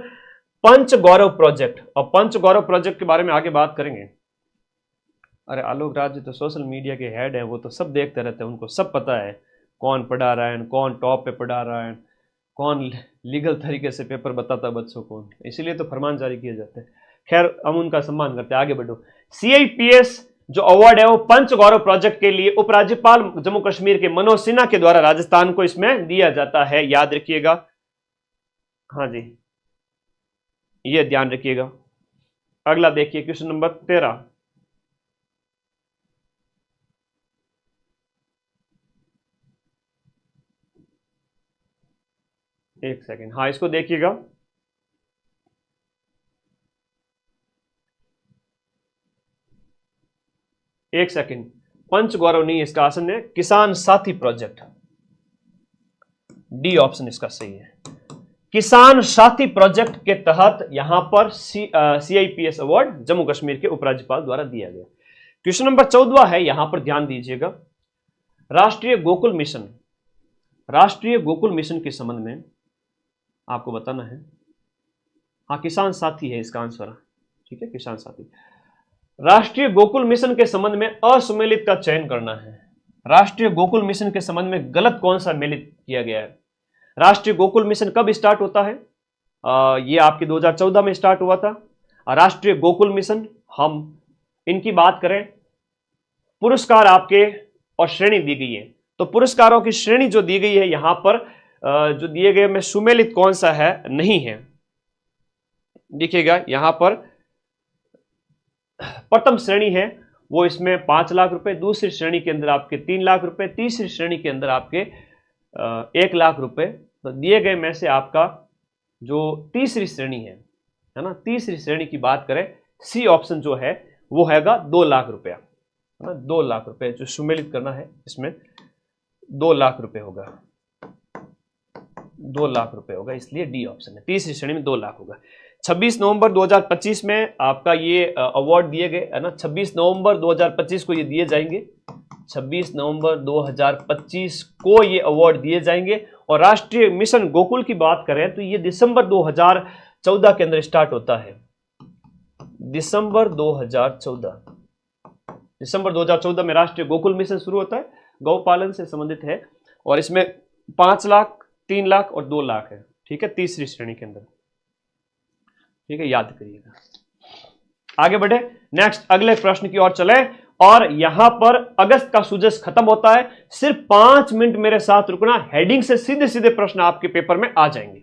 पंच गौरव प्रोजेक्ट। और पंच गौरव प्रोजेक्ट के बारे में आगे बात करेंगे। अरे आलोक राज जी तो सोशल मीडिया के हेड हैं, वो तो सब देखते रहते हैं, उनको सब पता है कौन पढ़ा रहा है, कौन टॉप पे पढ़ा रहा है, कौन लीगल तरीके से पेपर बताता है बच्चों को, इसीलिए तो फरमान जारी किए जाते हैं। खैर हम उनका सम्मान करते हैं, आगे बढ़ो। CIPS जो अवार्ड है वो पंच गौरव प्रोजेक्ट के लिए उपराज्यपाल जम्मू कश्मीर के मनोज सिन्हा के द्वारा राजस्थान को इसमें दिया जाता है, याद रखिएगा। हाँ जी, ये ध्यान रखिएगा। अगला देखिए क्वेश्चन नंबर 13। एक सेकेंड, हाँ इसको देखिएगा। एक सेकेंड, पंच गौरव नहीं, इसका आसन है किसान साथी प्रोजेक्ट, डी ऑप्शन इसका सही है। किसान साथी प्रोजेक्ट के तहत यहां पर CIPS अवार्ड जम्मू कश्मीर के उपराज्यपाल द्वारा दिया गया। क्वेश्चन नंबर 14 है, यहां पर ध्यान दीजिएगा। राष्ट्रीय गोकुल मिशन, राष्ट्रीय गोकुल मिशन के संबंध में आपको बताना है। हाँ किसान साथी है इसका आंसर, ठीक है, किसान साथी। राष्ट्रीय गोकुल मिशन के संबंध में असुमेलित का चयन करना है। राष्ट्रीय गोकुल मिशन के संबंध में गलत कौन सा मेलित किया गया है। राष्ट्रीय गोकुल मिशन कब स्टार्ट होता है, ये आपके 2014 में स्टार्ट हुआ था। राष्ट्रीय गोकुल मिशन, हम इनकी बात करें, पुरस्कार आपके और श्रेणी दी गई है, तो पुरस्कारों की श्रेणी जो दी गई है यहां पर जो दिए गए में सुमेलित कौन सा है, नहीं है। देखिएगा यहां पर प्रथम श्रेणी है वो इसमें 5 लाख रुपए, दूसरी श्रेणी के अंदर आपके 3 लाख रुपए, तीसरी श्रेणी के अंदर आपके 1 लाख रुपए। तो दिए गए में से आपका जो तीसरी श्रेणी है ना, तीसरी श्रेणी की बात करें, सी ऑप्शन जो है वो हैगा 2 लाख रुपया, है ना, 2 लाख रुपए जो सुमेलित करना है, इसमें 2 लाख रुपए होगा, 2 लाख रुपए होगा, इसलिए डी ऑप्शन है, तीसरी श्रेणी में 2 लाख होगा। 26 नवंबर 2025 में आपका ये अवार्ड दिए गए, है ना, 26 नवंबर 2025 को ये दिए जाएंगे, 26 नवंबर 2025 को ये अवार्ड दिए जाएंगे। और राष्ट्रीय मिशन गोकुल की बात करें तो ये दिसंबर 2014 के अंदर स्टार्ट होता है, दिसंबर 2014 में राष्ट्रीय गोकुल मिशन शुरू होता है, गौपालन से संबंधित है, और इसमें 5 लाख, 3 लाख और 2 लाख है, ठीक है, तीसरी श्रेणी के अंदर, ठीक है, याद करिएगा। आगे बढ़े, नेक्स्ट अगले प्रश्न की ओर चले, और यहां पर अगस्त का सूजस खत्म होता है, सिर्फ 5 मिनट मेरे साथ रुकना, हेडिंग से सीधे सीधे प्रश्न आपके पेपर में आ जाएंगे,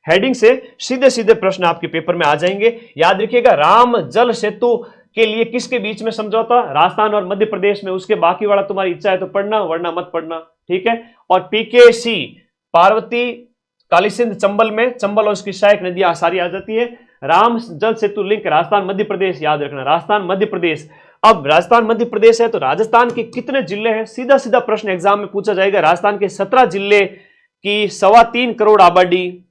हेडिंग से सीधे सीधे प्रश्न आपके पेपर में आ जाएंगे। याद रखिएगा, राम जल सेतु के लिए किसके बीच में समझौता, राजस्थान और मध्य प्रदेश में, उसके बाकी वाला तुम्हारी इच्छा है तो पढ़ना वरना मत पढ़ना, ठीक है। और पीकेसी पार्वती काली सिंध चंबल में, चंबल और उसकी सहायक नदियां सारी आ जाती है। राम जल सेतु लिंक राजस्थान मध्य प्रदेश, याद रखना राजस्थान मध्य प्रदेश। अब राजस्थान मध्य प्रदेश है तो राजस्थान के कितने जिले हैं, सीधा सीधा प्रश्न एग्जाम में पूछा जाएगा। राजस्थान के 17 जिले की 3.25 करोड़ आबादी,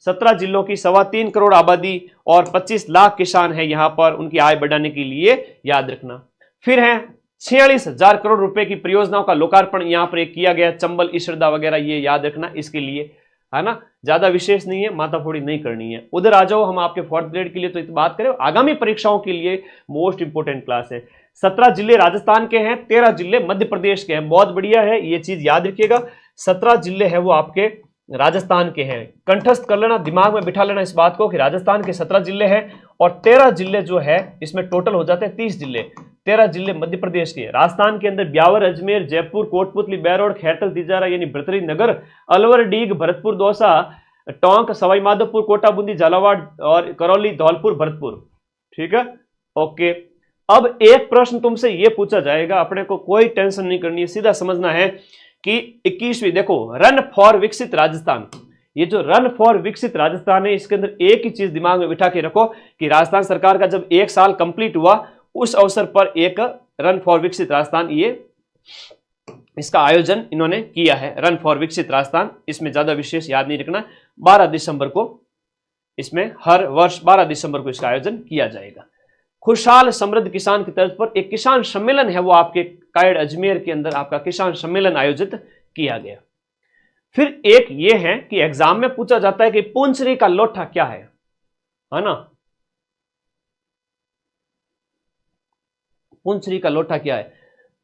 17 जिलों की 3.25 करोड़ आबादी और 25 लाख किसान है यहां पर, उनकी आय बढ़ाने के लिए, याद रखना। फिर है 46,000 करोड़ रुपए की परियोजनाओं का लोकार्पण यहां पर किया गया, चंबल इसरदा वगैरह, ये याद रखना इसके लिए, है ना, ज्यादा विशेष नहीं है, माथाफोड़ी नहीं करनी है। उधर आ जाओ, हम आपके 4th ग्रेड के लिए तो बात करें, आगामी परीक्षाओं के लिए मोस्ट इंपोर्टेंट क्लास है। 17 जिले राजस्थान के हैं, 13 जिले मध्य प्रदेश के हैं, बहुत बढ़िया है, ये चीज याद रखिएगा। 17 जिले हैं वो आपके राजस्थान के हैं, कंठस्थ कर लेना, दिमाग में बिठा लेना इस बात को कि राजस्थान के 17 जिले हैं, और 13 जिले जो है इसमें टोटल हो जाते हैं 30 जिले, 13 जिले मध्य प्रदेश के। राजस्थान के अंदर ब्यावर, अजमेर, जयपुर, कोटपुतली, बैरोड, खैरतल, तिजारा यानी भर्तरी नगर, अलवर, डीग, भरतपुर, दौसा, टोंक, सवाई माधोपुर, कोटा, बूंदी, झालावाड़ और करौली, धौलपुर, भरतपुर, ठीक है, ओके। अब एक प्रश्न तुमसे यह पूछा जाएगा, अपने को कोई टेंशन नहीं करनी है, सीधा समझना है कि 21वीं, देखो रन फॉर विकसित राजस्थान, ये जो रन फॉर विकसित राजस्थान है, इसके अंदर एक ही चीज दिमाग में बिठा के रखो कि राजस्थान सरकार का जब 1 साल कंप्लीट हुआ उस अवसर पर एक रन फॉर विकसित राजस्थान, ये इसका आयोजन इन्होंने किया है, रन फॉर विकसित राजस्थान। इसमें ज्यादा विशेष याद नहीं रखना, 12 दिसंबर को, इसमें हर वर्ष 12 दिसंबर को इसका आयोजन किया जाएगा। खुशहाल समृद्ध किसान की तर्ज पर एक किसान सम्मेलन है वो आपके कायड़ अजमेर के अंदर आपका किसान सम्मेलन आयोजित किया गया। फिर एक ये है कि एग्जाम में पूछा जाता है कि पुंचरी का लोठा क्या है ना, पुंचरी का लोठा क्या है,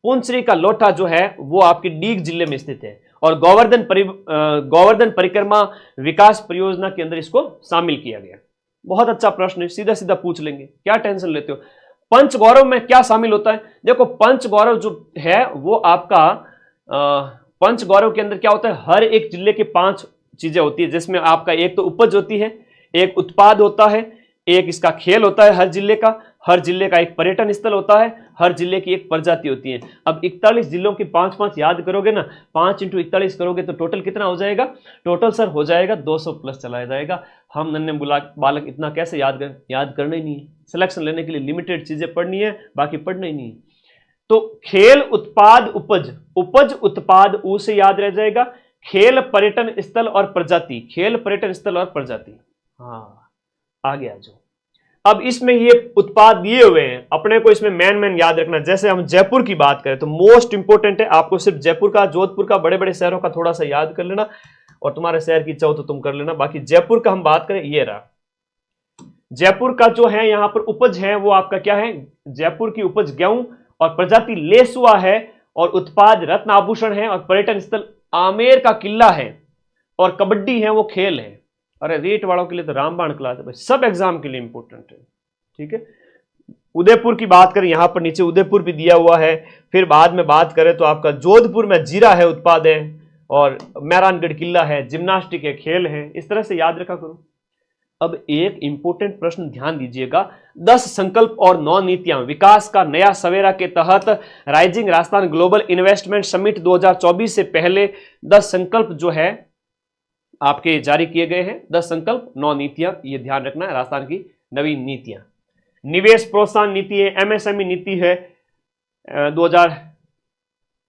पुंचरी का लोठा जो है वो आपके डीग जिले में स्थित है, और गोवर्धन परिक्रमा विकास परियोजना के अंदर इसको शामिल किया गया। बहुत अच्छा प्रश्न है, सीधा सीधा पूछ लेंगे, क्या टेंशन लेते हो। पंच गौरव में क्या शामिल होता है, देखो पंच गौरव जो है वो आपका पंच गौरव के अंदर क्या होता है, हर एक जिले की 5 चीजें होती है, जिसमें आपका एक तो उपज होती है, एक उत्पाद होता है, एक इसका खेल होता है, हर जिले का एक पर्यटन स्थल होता है, हर जिले की एक प्रजाति होती है। अब 41 जिलों की 5-5 याद करोगे ना, 5 × 41 करोगे तो टोटल कितना हो जाएगा, टोटल सर हो जाएगा 200 प्लस चला जाएगा। हम नन्हे बालक इतना कैसे याद करना ही नहीं है, सिलेक्शन लेने के लिए लिमिटेड चीजें पढ़नी है, बाकी पढ़ना ही नहीं है। तो खेल, उत्पाद, उपज उत्पाद ऊ से याद रह जाएगा, खेल, पर्यटन स्थल और प्रजाति, खेल, पर्यटन स्थल और प्रजाति। हाँ आगे आ जाओ। अब इसमें ये उत्पाद दिए हुए हैं, अपने को इसमें मैन याद रखना। जैसे हम जयपुर की बात करें तो मोस्ट इंपोर्टेंट है, आपको सिर्फ जयपुर का, जोधपुर का, बड़े बड़े शहरों का थोड़ा सा याद कर लेना, और तुम्हारे शहर की इच्छा हो तो तुम कर लेना। बाकी जयपुर का हम बात करें, ये रहा जयपुर का जो है, यहां पर उपज है वो आपका क्या है, जयपुर की उपज गेहूं, और प्रजाति लेसुआ है, और उत्पाद रत्न आभूषण है, और पर्यटन स्थल आमेर का किला है, और कबड्डी है वो खेल है। अरे रेट वालों के लिए तो रामबाण क्लास है भाई, सब एग्जाम के लिए इंपॉर्टेंट है, ठीक है। उदयपुर की बात करें, यहां पर नीचे उदयपुर भी दिया हुआ है। फिर बाद में बात करें तो आपका जोधपुर में जीरा है, उत्पाद है, और मेहरानगढ़ किला है, जिम्नास्टिक है, खेल है, इस तरह से याद रखा करो। अब एक इंपॉर्टेंट प्रश्न ध्यान दीजिएगा, 10 संकल्प और 9 नीतियां विकास का नया सवेरा के तहत rising Rajasthan global investment summit 2024 से पहले 10 संकल्प जो है आपके जारी किए गए हैं। 10 संकल्प 9 नीतियां, ये ध्यान रखना है, राजस्थान की नवीन नीतियां। निवेश प्रोत्साहन नीति है, एमएसएमई नीति है 2000,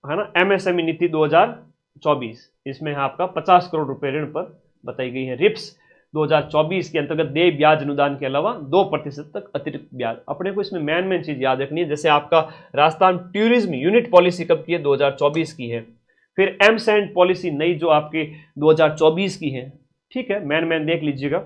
है ना, एमएसएमई नीति 2024, इसमें आपका 50 करोड़ रुपए ऋण पर बताई गई है। रिप्स 2024 के अंतर्गत देय ब्याज अनुदान के अलावा 2% तक अतिरिक्त ब्याज। अपने को इसमें मेन चीज याद रखनी है, जैसे आपका राजस्थान टूरिज्म यूनिट पॉलिसी कब की है, 2024 की है। फिर एम सैंड पॉलिसी नई जो आपकी 2024 की है, ठीक है, मेन देख लीजिएगा।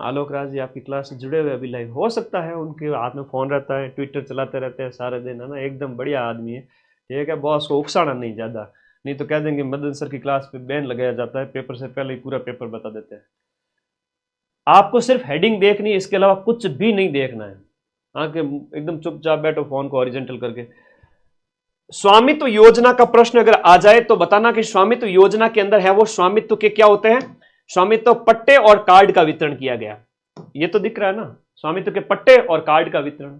आलोक राज जी आपकी क्लास से जुड़े हुए अभी लाइव, हो सकता है उनके हाथ में फोन रहता है, ट्विटर चलाते रहते हैं सारे दिन, है ना, एकदम बढ़िया आदमी है, ठीक है, बॉस को उकसाना नहीं ज्यादा, नहीं तो कह देंगे मदन सर की क्लास पे बैन लगाया जाता है, पेपर से पहले ही पूरा पेपर बता देते हैं। आपको सिर्फ हेडिंग देखनी है, इसके अलावा कुछ भी नहीं देखना है, आके एकदम चुपचाप बैठो फोन को हॉरिजॉन्टल करके। स्वामित्व योजना का प्रश्न अगर आ जाए तो बताना कि स्वामित्व योजना के अंदर है वो स्वामित्व के क्या होते हैं, स्वामित्व पट्टे और कार्ड का वितरण किया गया, ये तो दिख रहा है ना, स्वामित्व के पट्टे और कार्ड का वितरण,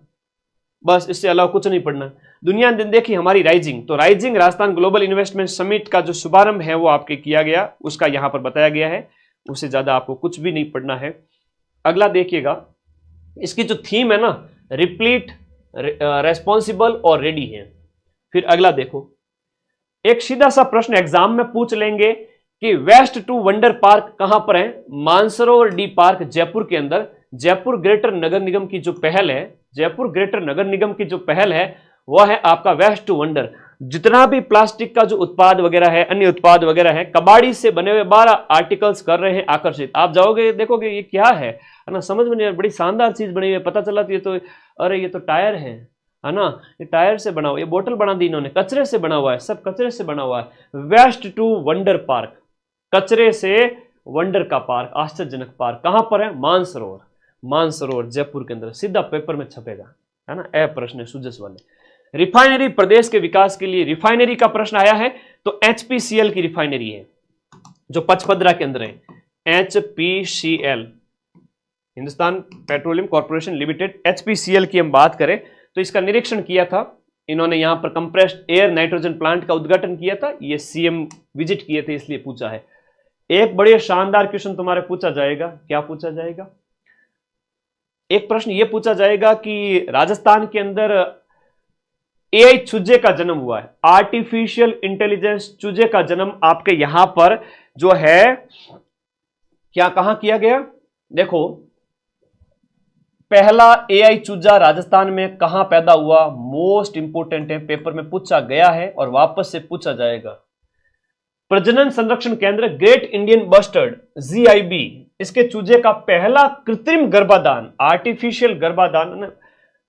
बस, इससे अलावा कुछ नहीं पढ़ना। दुनिया ने देखी हमारी राइजिंग, तो rising Rajasthan global investment summit का जो शुभारंभ है वो आपके किया गया, उसका यहां पर बताया गया है, उससे ज्यादा आपको कुछ भी नहीं पढ़ना है। अगला देखिएगा, इसकी जो थीम है ना, रिप्लीट, रेस्पॉन्सिबल और रेडी है। फिर अगला देखो, एक सीधा सा प्रश्न एग्जाम में पूछ लेंगे कि वेस्ट टू वंडर पार्क कहां पर है, मानसरोवर डी पार्क जयपुर के अंदर। जयपुर ग्रेटर नगर निगम की जो पहल है, जयपुर ग्रेटर नगर निगम की जो पहल है वह है आपका वेस्ट टू वंडर। जितना भी प्लास्टिक का जो उत्पाद वगैरह है, अन्य उत्पाद वगैरह है, कबाड़ी से बने हुए 12 आर्टिकल्स कर रहे हैं आकर्षित। आप जाओगे देखोगे ये क्या है ना, समझ में नहीं, बड़ी शानदार चीज बनी हुई है, पता चला ये तो, अरे ये तो टायर है ना, ये टायर से बना हुआ, ये बोतल बना दी इन्होंने, कचरे से बना हुआ है, सब कचरे से बना हुआ है। वेस्ट टू वंडर पार्क, कचरे से वंडर का पार्क, आश्चर्यजनक पार्क, कहां पर है, मानसरोवर, मानसरोवर जयपुर के अंदर, सीधा पेपर में छपेगा, है ना, ए प्रश्न है सुजस वाले। रिफाइनरी प्रदेश के विकास के लिए, रिफाइनरी का प्रश्न आया है तो एचपीसीएल की रिफाइनरी है जो पचपदरा के अंदर है, HPCL, Hindustan petroleum corporation limited, HPCL की हम बात करें तो इसका निरीक्षण किया था इन्होंने, यहां पर कंप्रेस्ड एयर नाइट्रोजन प्लांट का उद्घाटन किया था, ये सीएम विजिट किए थे इसलिए पूछा है। एक बड़े शानदार क्वेश्चन तुम्हारे पूछा जाएगा, क्या पूछा जाएगा, एक प्रश्न यह पूछा जाएगा कि राजस्थान के अंदर एआई चूजे का जन्म हुआ है, आर्टिफिशियल इंटेलिजेंस चूजे का जन्म आपके यहां पर जो है क्या, कहां किया गया, देखो पहला एआई चूजा राजस्थान में कहां पैदा हुआ, मोस्ट इंपोर्टेंट है, पेपर में पूछा गया है और वापस से पूछा जाएगा। प्रजनन संरक्षण केंद्र ग्रेट इंडियन बस्टर्ड जीआईबी, इसके चूजे का पहला कृत्रिम गर्भाधान, आर्टिफिशियल गर्भाधान,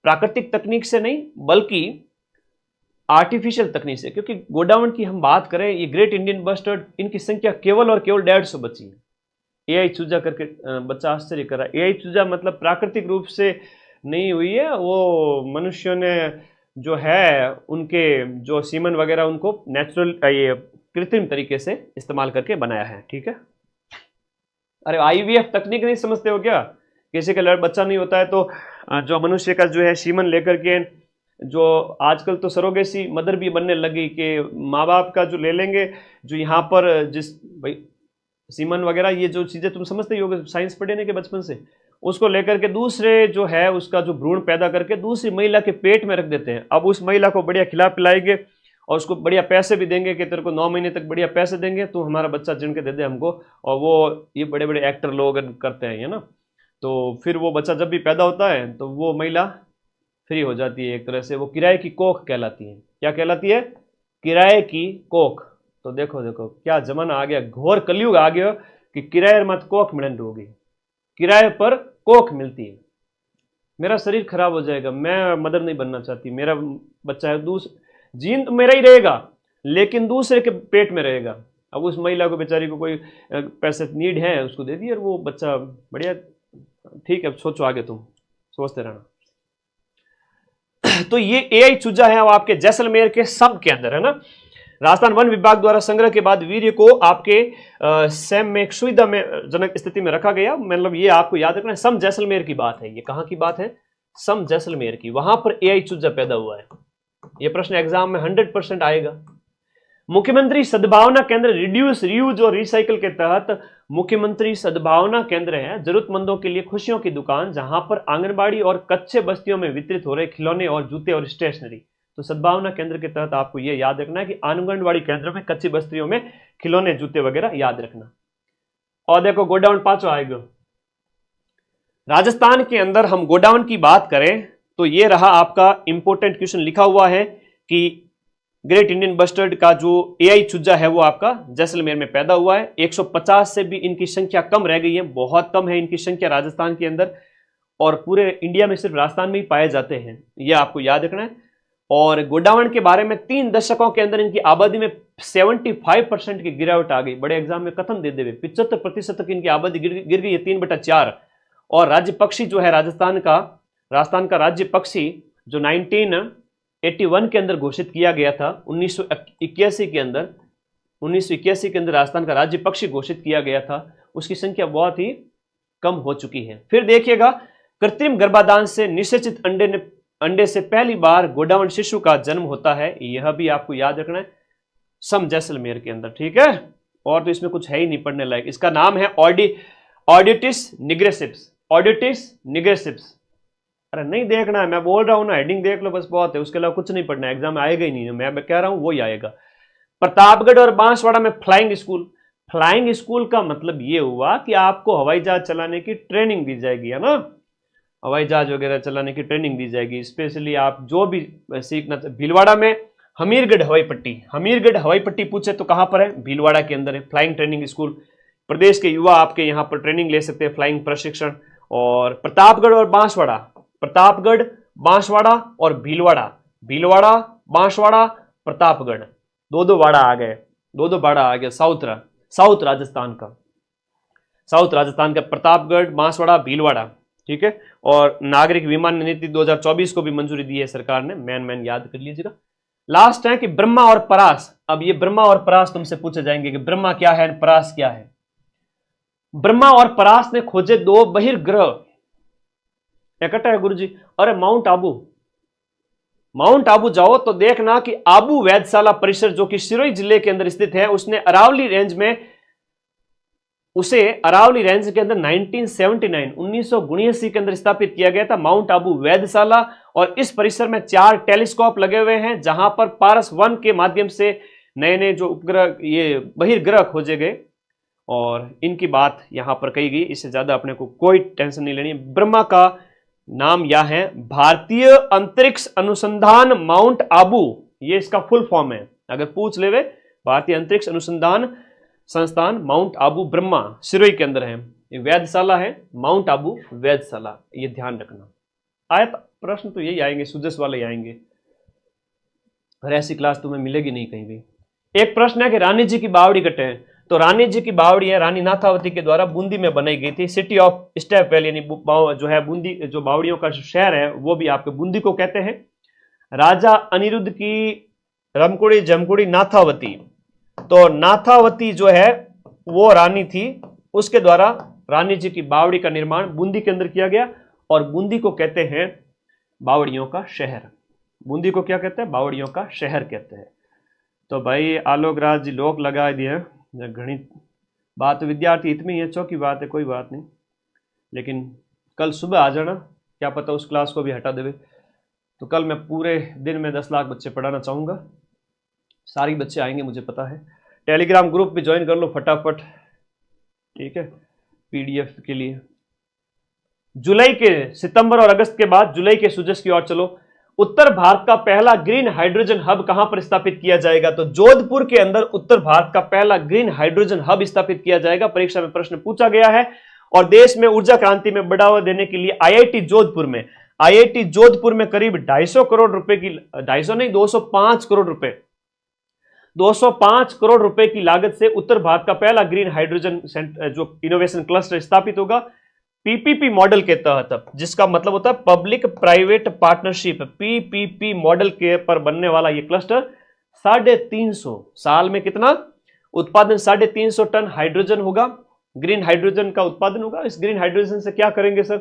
प्राकृतिक तकनीक से नहीं बल्कि आर्टिफिशियल तकनीक से, क्योंकि गोडाउन की हम बात करें, ये ग्रेट इंडियन बस्टर्ड, इनकी संख्या केवल और केवल 150 बची है। एआई चूजा करके बच्चा आश्चर्य कर रहा है, एआई चूजा मतलब प्राकृतिक रूप से नहीं हुई है, वो मनुष्यों ने जो है उनके जो सीमन वगैरह उनको नेचुरल, ये कृत्रिम तरीके से इस्तेमाल करके बनाया है, ठीक है। अरे आईवीएफ तकनीक नहीं समझते हो क्या, किसी का बच्चा नहीं होता है तो जो मनुष्य का जो है सीमन लेकर के, जो आजकल तो सरोगेसी मदर भी बनने लगी कि माँ बाप का जो ले लेंगे, जो यहाँ पर जिस भाई सीमन वगैरह ये जो चीज़ें तुम समझते ही होगे, साइंस पढ़ने के बचपन से, उसको लेकर के दूसरे जो है उसका जो भ्रूण पैदा करके दूसरी महिला के पेट में रख देते हैं। अब उस महिला को बढ़िया खिला पिलाएंगे और उसको बढ़िया पैसे भी देंगे कि तेरे को 9 महीने तक बढ़िया पैसे देंगे, तो हमारा बच्चा जिन के दे दे हमको, और वो ये बड़े बड़े एक्टर लोग करते हैं, है ना। तो फिर वो बच्चा जब भी पैदा होता है तो वो महिला फ्री हो जाती है, एक तरह से वो किराए की कोख कहलाती है। क्या कहलाती है, किराए की कोख। तो देखो देखो क्या जमाना आ गया, घोर कलयुग आ गया कि किराए मत कोख मिलन होगी, किराए पर कोख मिलती है। मेरा शरीर खराब हो जाएगा, मैं मदर नहीं बनना चाहती, मेरा बच्चा है जीन तो मेरा ही रहेगा लेकिन दूसरे के पेट में रहेगा। अब उस महिला को बेचारी को कोई पैसे नीड है, उसको दे दिए और वो बच्चा बढ़िया, ठीक है, सोचो आगे, तुम सोचते रहना। तो ये एआई चूजा है वो आपके जैसलमेर के सब के अंदर, है ना। राजस्थान वन विभाग द्वारा संग्रह के बाद वीर्य को आपके सैम में एक सुविधा में जनक स्थिति में रखा गया। मतलब ये आपको याद रखना है, सम जैसलमेर की बात है। ये कहां की बात है? सम जैसलमेर की। वहां पर एआई चूजा पैदा हुआ है। ये प्रश्न एग्जाम में 100% आएगा। मुख्यमंत्री सद्भावना केंद्र रिड्यूस, रीयूज और रिसाइकल के तहत मुख्यमंत्री सद्भावना केंद्र है जरूरतमंदों के लिए खुशियों की दुकान, जहां पर आंगनबाड़ी और कच्चे बस्तियों में वितरित हो रहे खिलौने और जूते और स्टेशनरी। तो सद्भावना केंद्र के तहत आपको यह याद रखना है कि आंगनबाड़ी केंद्र में, कच्ची बस्तियों में खिलौने जूते वगैरह याद रखना। और देखो गोडाउन पांचवा आएगा। राजस्थान के अंदर हम गोडाउन की बात करें तो ये रहा आपका इंपॉर्टेंट क्वेश्चन लिखा हुआ है कि ग्रेट इंडियन बस्टर्ड का जो एआई चूजा है वो आपका जैसलमेर में पैदा हुआ है। 150 से भी इनकी संख्या कम रह गई है, बहुत कम है इनकी संख्या राजस्थान के अंदर, और पूरे इंडिया में सिर्फ राजस्थान में ही पाए जाते हैं, ये आपको याद रखना है। और गोडावण के बारे में 3 दशकों के अंदर इनकी आबादी में 75% की गिरावट आ गई। बड़े एग्जाम में कथन दे देवे 75% तक इनकी आबादी गिर गई है, 3/4। और राज्य पक्षी जो है राजस्थान का राज्य पक्षी जो 1981 के अंदर घोषित किया गया था, 1981 के अंदर राजस्थान का राज्य पक्षी घोषित किया गया था, उसकी संख्या बहुत ही कम हो चुकी है। फिर देखिएगा, कृत्रिम गर्भाधान से निषेचित अंडे से पहली बार गोडावण शिशु का जन्म होता है, यह भी आपको याद रखना है, सम जैसलमेर के अंदर, ठीक है। और तो इसमें कुछ है ही नहीं पढ़ने लायक। इसका नाम है ऑडिटिस निग्रेसिप्स। अरे नहीं देखना है, मैं बोल रहा हूं ना, हेडिंग देख लो बस, बहुत है, उसके अलावा कुछ नहीं पढ़ना है, एग्जाम में आएगा ही नहीं, मैं कह रहा हूं वही आएगा। प्रतापगढ़ और बांसवाड़ा में फ्लाइंग स्कूल का मतलब ये हुआ कि आपको हवाई जहाज चलाने की ट्रेनिंग दी जाएगी, है ना, हवाई जहाज वगैरह चलाने की ट्रेनिंग दी जाएगी। स्पेशली आप जो भी सीखना। भीलवाड़ा में हमीरगढ़ हवाई पट्टी पूछे तो कहां पर है? भीलवाड़ा के अंदर है, फ्लाइंग ट्रेनिंग स्कूल। प्रदेश के युवा आपके यहां पर ट्रेनिंग ले सकते हैं, फ्लाइंग प्रशिक्षण। और प्रतापगढ़ बांसवाड़ा और भीलवाड़ा बांसवाड़ा प्रतापगढ़, दो बाड़ा आ गए। साउथ राजस्थान का प्रतापगढ़, बांसवाड़ा, भीलवाड़ा, ठीक है। और नागरिक विमान नीति 2024 को भी मंजूरी दी है सरकार ने, मैन याद कर लीजिएगा। लास्ट है कि ब्रह्मा और परास। अब ये ब्रह्मा और परास तुमसे पूछे जाएंगे कि ब्रह्मा क्या है, परास क्या है। ब्रह्मा और परास ने खोजे 2 बहिर्ग्रह। इकट्ठा है गुरुजी। अरे माउंट आबू जाओ तो देखना कि आबू वेधशाला परिसर जो कि सिरोही जिले के अंदर स्थित है, उसने अरावली रेंज के अंदर 1979 के अंदर स्थापित किया गया था माउंट आबू वेधशाला। और इस परिसर में 4 टेलीस्कोप लगे हुए हैं, जहां पर पारस 1 के माध्यम से नए जो उपग्रह, ये बहिर्ग्रह खोजे गए, और इनकी बात यहां पर कही गई। इससे ज्यादा अपने को कोई टेंशन नहीं लेनी। ब्रह्मा का नाम यह है भारतीय अंतरिक्ष अनुसंधान माउंट आबू, ये इसका फुल फॉर्म है, अगर पूछ लेवे, भारतीय अंतरिक्ष अनुसंधान संस्थान माउंट आबू ब्रह्मा सिरोही के अंदर है। ये वेधशाला है माउंट आबू वेधशाला, ये ध्यान रखना। आयत प्रश्न तो यही आएंगे, सुजस वाले आएंगे, और ऐसी क्लास तुम्हें मिलेगी नहीं कहीं भी। एक प्रश्न है कि रानी जी की बावड़ी कटे हैं, तो रानी जी की बावड़ी है रानी नाथावती के द्वारा बूंदी में बनाई गई थी। सिटी ऑफ स्टेप वेल, यानी जो है बूंदी, जो बावड़ियों का शहर है वो भी आपके बूंदी को कहते हैं। राजा अनिरुद्ध की रमकुड़ी जमकुड़ी नाथावती, तो नाथावती जो है वो रानी थी, उसके द्वारा रानी जी की बावड़ी का निर्माण बूंदी के अंदर किया गया, और बूंदी को कहते हैं बावड़ियों का शहर। बूंदी को क्या कहते हैं? बावड़ियों का शहर कहते हैं। तो भाई आलोक राज जी लोक लगा दिए, घनी बात विद्यार्थी इतनी है, चौकी बात है, कोई बात नहीं, लेकिन कल सुबह आ जाना, क्या पता उस क्लास को भी हटा देवे। तो कल मैं पूरे दिन में 10 लाख बच्चे पढ़ाना चाहूँगा, सारी बच्चे आएंगे मुझे पता है। टेलीग्राम ग्रुप भी ज्वाइन कर लो फटाफट, ठीक है, पीडीएफ के लिए। सितंबर और अगस्त के बाद जुलाई के सुजस की ओर चलो। उत्तर भारत का पहला ग्रीन हाइड्रोजन हब कहां पर स्थापित किया जाएगा? तो जोधपुर के अंदर उत्तर भारत का पहला ग्रीन हाइड्रोजन हब स्थापित किया जाएगा। परीक्षा में प्रश्न पूछा गया है। और देश में ऊर्जा क्रांति में बढ़ावा देने के लिए आईआईटी जोधपुर में करीब 250 करोड़ रुपए की, 250 नहीं 205 करोड़ रुपए, 205 करोड़ रुपए की लागत से उत्तर भारत का पहला ग्रीन हाइड्रोजन जो इनोवेशन क्लस्टर स्थापित होगा पीपीपी मॉडल के तहत, जिसका मतलब होता है public private partnership. PPP model के पर बनने वाला यह क्लस्टर 350 साल में कितना उत्पादन? 350 टन हाइड्रोजन होगा, ग्रीन हाइड्रोजन का उत्पादन होगा। इस ग्रीन हाइड्रोजन से क्या करेंगे सर?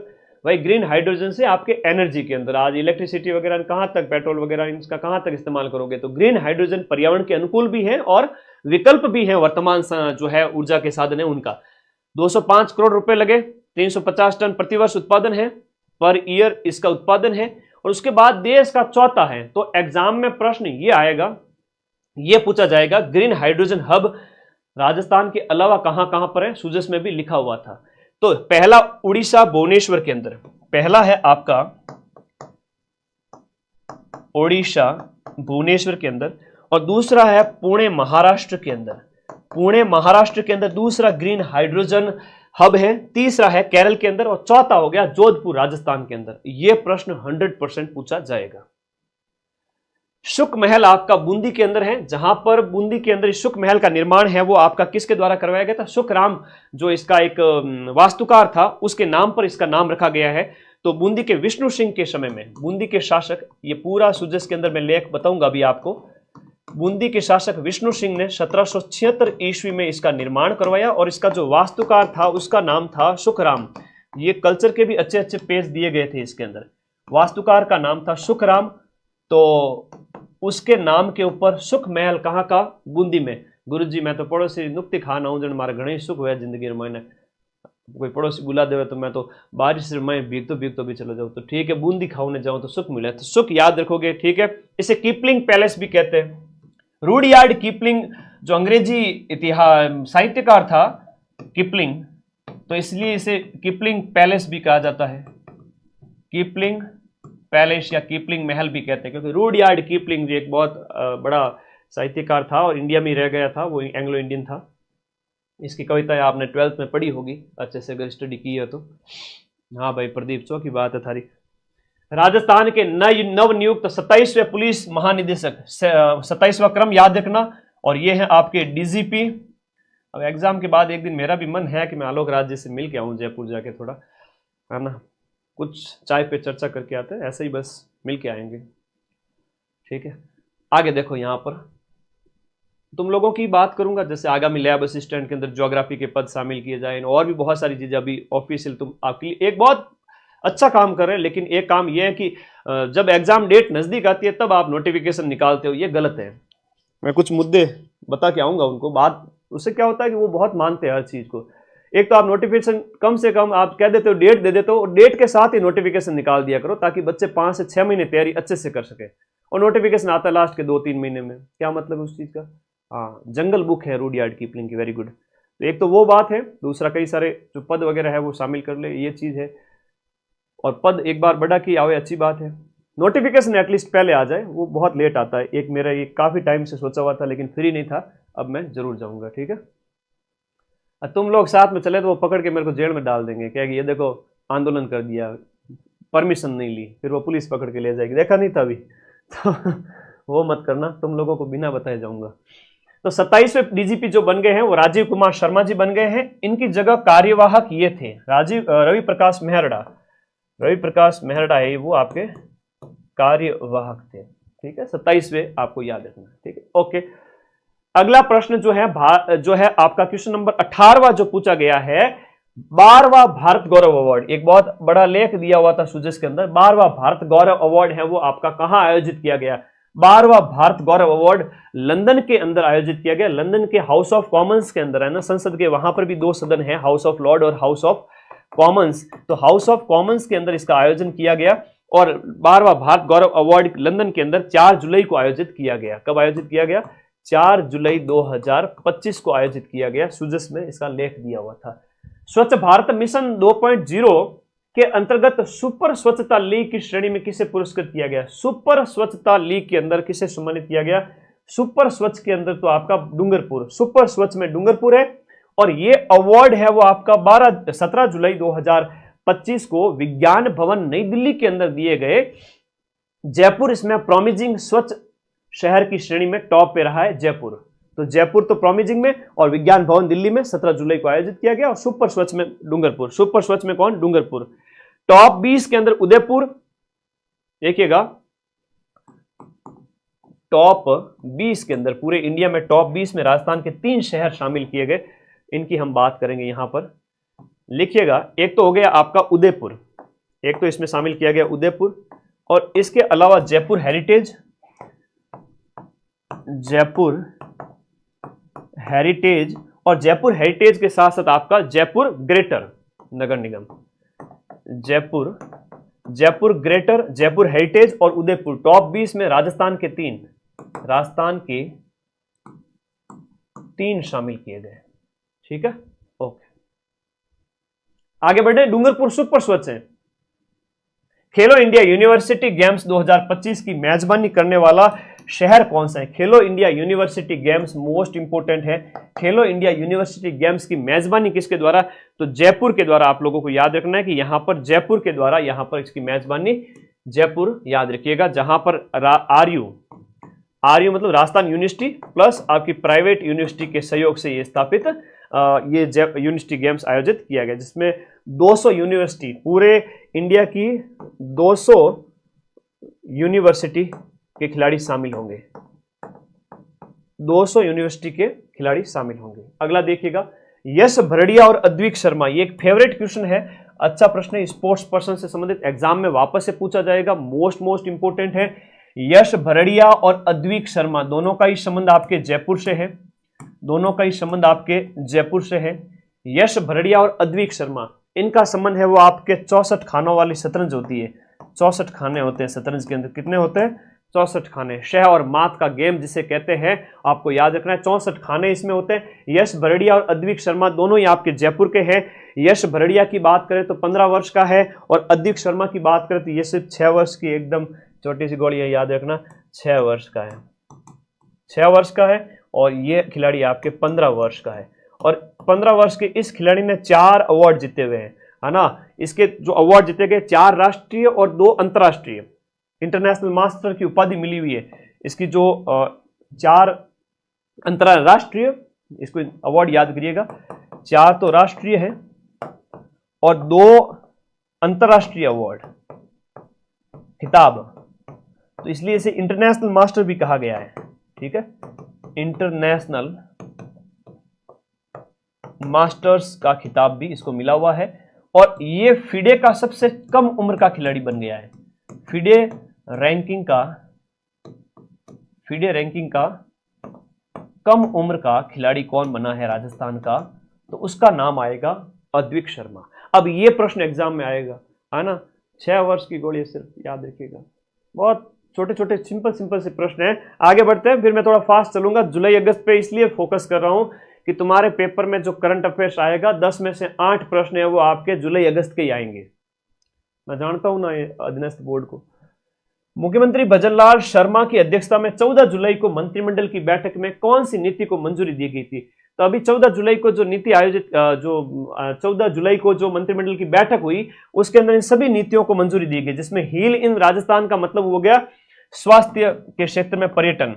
भाई ग्रीन हाइड्रोजन से आपके एनर्जी के अंदर आज इलेक्ट्रिसिटी वगैरह कहां तक, पेट्रोल वगैरह इनका कहां तक इस्तेमाल करोगे? तो ग्रीन हाइड्रोजन पर्यावरण के अनुकूल भी है और विकल्प भी है वर्तमान जो है ऊर्जा के साधन है उनका। 205 करोड़ रुपए लगे, 350 टन प्रतिवर्ष उत्पादन है, पर ईयर इसका उत्पादन है। और उसके बाद देश का चौथा है। तो एग्जाम में प्रश्न ये आएगा, ये पूछा जाएगा ग्रीन हाइड्रोजन हब राजस्थान के अलावा कहां कहां पर है? सुजस में भी लिखा हुआ था। तो पहला उड़ीसा भुवनेश्वर के अंदर, पहला है आपका ओडिशा भुवनेश्वर के अंदर, और दूसरा है पुणे महाराष्ट्र के अंदर। पुणे महाराष्ट्र के अंदर दूसरा ग्रीन हाइड्रोजन हब है, तीसरा है केरल के अंदर, और चौथा हो गया जोधपुर राजस्थान के अंदर। यह प्रश्न 100% पूछा जाएगा। शुक महल आपका बूंदी के अंदर है, जहां पर बूंदी के अंदर शुक महल का निर्माण है वो आपका किसके द्वारा करवाया गया था? शुक राम जो इसका एक वास्तुकार था उसके नाम पर इसका नाम रखा गया है। तो बूंदी के विष्णु सिंह के समय में बूंदी के शासक, ये पूरा सुजस के अंदर मैं लेख बताऊंगा अभी आपको, बूंदी के शासक विष्णु सिंह ने 1776 ईस्वी में इसका निर्माण करवाया, और इसका जो वास्तुकार था उसका नाम था शुकराम। ये कल्चर के भी अच्छे अच्छे पेज दिए गए थे इसके अंदर। वास्तुकार का नाम था शुकराम, तो उसके नाम के ऊपर सुख महल कहाँ का? बूंदी में। गुरुजी मैं तो पड़ोसी नुक्ति खाना हूँ जन मारा घणे सुख हुआ जिंदगी में, कोई पड़ोसी बुला देवे तो मैं तो बारिश में भीगतो भी चला जाऊँ, तो ठीक है बूंदी खाने जाऊँ तो सुख मिले, तो सुख याद रखोगे, ठीक है। इसे कीपलिंग पैलेस भी कहते हैं। रूडयार्ड कीपलिंग जो अंग्रेजी इतिहास साहित्यकार था कीपलिंग, तो इसलिए इसे कीपलिंग पैलेस भी कहा जाता है। कीपलिंग पैलेस या कीपलिंग महल भी कहते हैं, क्योंकि रूडयार्ड कीपलिंग जो एक बहुत बड़ा साहित्यकार था और इंडिया में रह गया था, वो एंग्लो इंडियन था। इसकी कविताएं आपने 12th में पढ़ी होगी अच्छे से अगर स्टडी की है तो। हाँ भाई प्रदीप, चौकी बात है थारी। राजस्थान के नव नियुक्त 27वें पुलिस महानिदेशक, 27वां क्रम याद रखना, और ये है आपके डीजीपी। अब एग्जाम के बाद एक दिन मेरा भी मन है कि मैं आलोक राज जी से मिल के आऊँ जयपुर जाके, थोड़ा है ना, कुछ चाय पे चर्चा करके आते हैं, ऐसे ही बस मिल के आएंगे, ठीक है। आगे देखो, यहाँ पर तुम लोगों की बात करूंगा, जैसे आगामी लैब असिस्टेंट के अंदर ज्योग्राफी के पद शामिल किए जाए, और भी बहुत सारी चीजें अभी ऑफिशियल तुम आपकी एक बहुत अच्छा काम कर रहे हैं। लेकिन एक काम यह है कि जब एग्जाम डेट नजदीक आती है तब आप नोटिफिकेशन निकालते हो, ये गलत है। मैं कुछ मुद्दे बता के आऊंगा उनको बात, उससे क्या होता है कि वो बहुत मानते हैं हर चीज को। एक तो आप नोटिफिकेशन कम से कम आप कह देते हो, डेट दे देते हो, और डेट के साथ ही नोटिफिकेशन निकाल दिया करो, ताकि बच्चे 5 से 6 महीने तैयारी अच्छे से कर सके। और नोटिफिकेशन आता है लास्ट के 2-3 महीने में, क्या मतलब उस चीज का? हाँ, जंगल बुक है रूडयार्ड कीपलिंग की, वेरी गुड। तो एक तो वो बात है, दूसरा कई सारे जो पद वगैरह है वो शामिल कर ले, ये चीज है। और पद एक बार बढ़ा की आवे, अच्छी बात है। नोटिफिकेशन एटलीस्ट पहले आ जाए, वो बहुत लेट आता है। एक मेरा ये काफी टाइम से सोचा हुआ था लेकिन फ्री नहीं था, अब मैं जरूर जाऊंगा, ठीक है। तुम लोग साथ में चले तो वो पकड़ के मेरे को जेल में डाल देंगे, क्या ये देखो आंदोलन कर दिया, परमिशन नहीं ली, फिर वो पुलिस पकड़ के ले जाएगी, देखा नहीं था अभी तो वो मत करना, तुम लोगों को बिना बताए जाऊंगा। तो 27वें डीजीपी जो बन गए हैं वो राजीव कुमार शर्मा जी बन गए हैं। इनकी जगह कार्यवाहक ये थे रवि प्रकाश मेहरड़ा। रवि प्रकाश मेहरड़ा है वो आपके कार्यवाहक थे, ठीक है। 27वें आपको याद रखना, ठीक है, ओके। अगला प्रश्न जो है आपका क्वेश्चन नंबर 18वां जो पूछा गया है, 12वां भारत गौरव अवार्ड। एक बहुत बड़ा लेख दिया हुआ था सुजस के अंदर, 12वां भारत गौरव अवार्ड है वो आपका कहां आयोजित किया गया? 12वां भारत गौरव अवार्ड लंदन के अंदर आयोजित किया गया, लंदन के हाउस ऑफ कॉमन्स के अंदर, है ना, संसद के, वहां पर भी 2 सदन है, हाउस ऑफ लॉर्ड और हाउस ऑफ कॉमन्स। तो हाउस ऑफ कॉमन्स के अंदर इसका आयोजन किया गया, और 12वां भारत गौरव अवार्ड लंदन के अंदर 4 जुलाई को आयोजित किया गया। कब आयोजित किया गया? 4 जुलाई 2025 को आयोजित किया गया। सुजस में इसका लेख दिया हुआ था। स्वच्छ भारत मिशन 2.0 के अंतर्गत सुपर स्वच्छता लीग की श्रेणी में किसे पुरस्कृत किया गया? सुपर स्वच्छता लीग के अंदर किसे सम्मानित किया गया? सुपर स्वच्छ के अंदर तो आपका डूंगरपुर, सुपर स्वच्छ में डूंगरपुर है। और ये अवार्ड है वो आपका 17 जुलाई 2025 को विज्ञान भवन नई दिल्ली के अंदर दिए गए। जयपुर इसमें प्रोमिजिंग स्वच्छ शहर की श्रेणी में टॉप पे रहा है जयपुर। तो जयपुर तो प्रोमिजिंग में, और विज्ञान भवन दिल्ली में 17 जुलाई को आयोजित किया गया, और सुपर स्वच्छ में डूंगरपुर। सुपर स्वच्छ में कौन? डूंगरपुर। टॉप 20 के अंदर उदयपुर, देखिएगा टॉप 20 के अंदर, पूरे इंडिया में टॉप 20 में राजस्थान के 3 शहर शामिल किए गए, इनकी हम बात करेंगे। यहां पर लिखिएगा, एक तो हो गया आपका उदयपुर, एक तो इसमें शामिल किया गया उदयपुर, और इसके अलावा जयपुर हेरिटेज, जयपुर हेरिटेज, और जयपुर हेरिटेज के साथ साथ आपका जयपुर ग्रेटर नगर निगम, जयपुर ग्रेटर, जयपुर हेरिटेज और उदयपुर, टॉप 20 में राजस्थान के 3 शामिल किए गए। ठीक है, ओके, आगे बढ़े। डूंगरपुर सुपर स्वच्छ है। खेलो इंडिया यूनिवर्सिटी गेम्स 2025 की मेजबानी करने वाला शहर कौन सा है? खेलो India university games most important है। खेलो इंडिया यूनिवर्सिटी गेम्स की मेजबानी किसके द्वारा? तो जयपुर के द्वारा। आप लोगों को याद रखना है कि यहां पर जयपुर के द्वारा, यहां पर इसकी मेजबानी जयपुर, याद रखिएगा, जहां पर आरयू मतलब राजस्थान यूनिवर्सिटी प्लस आपकी प्राइवेट यूनिवर्सिटी के सहयोग से ये स्थापित ये यूनिवर्सिटी गेम्स आयोजित किया गया, जिसमें 200 यूनिवर्सिटी, पूरे इंडिया की 200 यूनिवर्सिटी के खिलाड़ी शामिल होंगे। 200 यूनिवर्सिटी के खिलाड़ी शामिल होंगे। अगला देखिएगा, यश भरड़िया और अद्विक शर्मा, ये एक फेवरेट क्वेश्चन है, अच्छा प्रश्न है, स्पोर्ट्स पर्सन से संबंधित एग्जाम में वापस से पूछा जाएगा, मोस्ट इंपोर्टेंट है। यश भरड़िया और अद्विक शर्मा दोनों का ही संबंध आपके जयपुर से है, दोनों का ही संबंध आपके जयपुर से है। यश भरड़िया और अद्विक शर्मा, इनका संबंध है वो आपके 64 खानों वाली शतरंज होती है। 64 खाने होते हैं शतरंज के अंदर, कितने होते हैं? 64 खाने। शह और मात का गेम जिसे कहते हैं, आपको याद रखना है, 64 खाने इसमें होते हैं। यश भरड़िया और अद्विक शर्मा दोनों ही आपके जयपुर के हैं। यश भरड़िया की बात करें तो 15 वर्ष का है, और अद्विक शर्मा की बात करें तो ये सिर्फ 6 वर्ष की, एकदम छोटी सी गोली है, याद रखना, 6 वर्ष का है, 6 वर्ष का है। और ये खिलाड़ी आपके 15 वर्ष का है, और 15 वर्ष के इस खिलाड़ी ने 4 अवार्ड जीते हुए हैं, है ना। इसके जो अवार्ड जीते गए, 4 राष्ट्रीय और 2 अंतर्राष्ट्रीय, इंटरनेशनल मास्टर की उपाधि मिली हुई है। इसकी जो 4 अंतर्राष्ट्रीय, इसको अवार्ड याद करिएगा, 4 तो राष्ट्रीय है और 2 अंतर्राष्ट्रीय अवार्ड खिताब, तो इसलिए इसे इंटरनेशनल मास्टर भी कहा गया है। ठीक है, इंटरनेशनल मास्टर्स का खिताब भी इसको मिला हुआ है, और ये फिडे का सबसे कम उम्र का खिलाड़ी बन गया है। फिडे रैंकिंग का कम उम्र का खिलाड़ी कौन बना है राजस्थान का? तो उसका नाम आएगा अद्विक शर्मा। अब ये प्रश्न एग्जाम में आएगा, है ना, 6 वर्ष की गोली, सिर्फ याद रखिएगा। बहुत छोटे छोटे सिंपल से प्रश्न हैं। आगे बढ़ते हैं, फिर मैं थोड़ा फास्ट चलूंगा। जुलाई अगस्त पे इसलिए फोकस कर रहा हूं कि तुम्हारे पेपर में जो करंट अफेयर्स आएगा, 10 में से 8 प्रश्न है वो आपके जुलाई अगस्त के ही आएंगे। मैं जानता हूं ना ये अधीनस्थ बोर्ड को। मुख्यमंत्री भजनलाल शर्मा की अध्यक्षता में 14 जुलाई को मंत्रिमंडल की बैठक में कौन सी नीति को मंजूरी दी गई थी? तो अभी 14 जुलाई को जो नीति आयोजित 14 जुलाई को जो मंत्रिमंडल की बैठक हुई, उसके अंदर इन सभी नीतियों को मंजूरी दी गई, जिसमें हील इन राजस्थान का मतलब हो गया स्वास्थ्य के क्षेत्र में पर्यटन,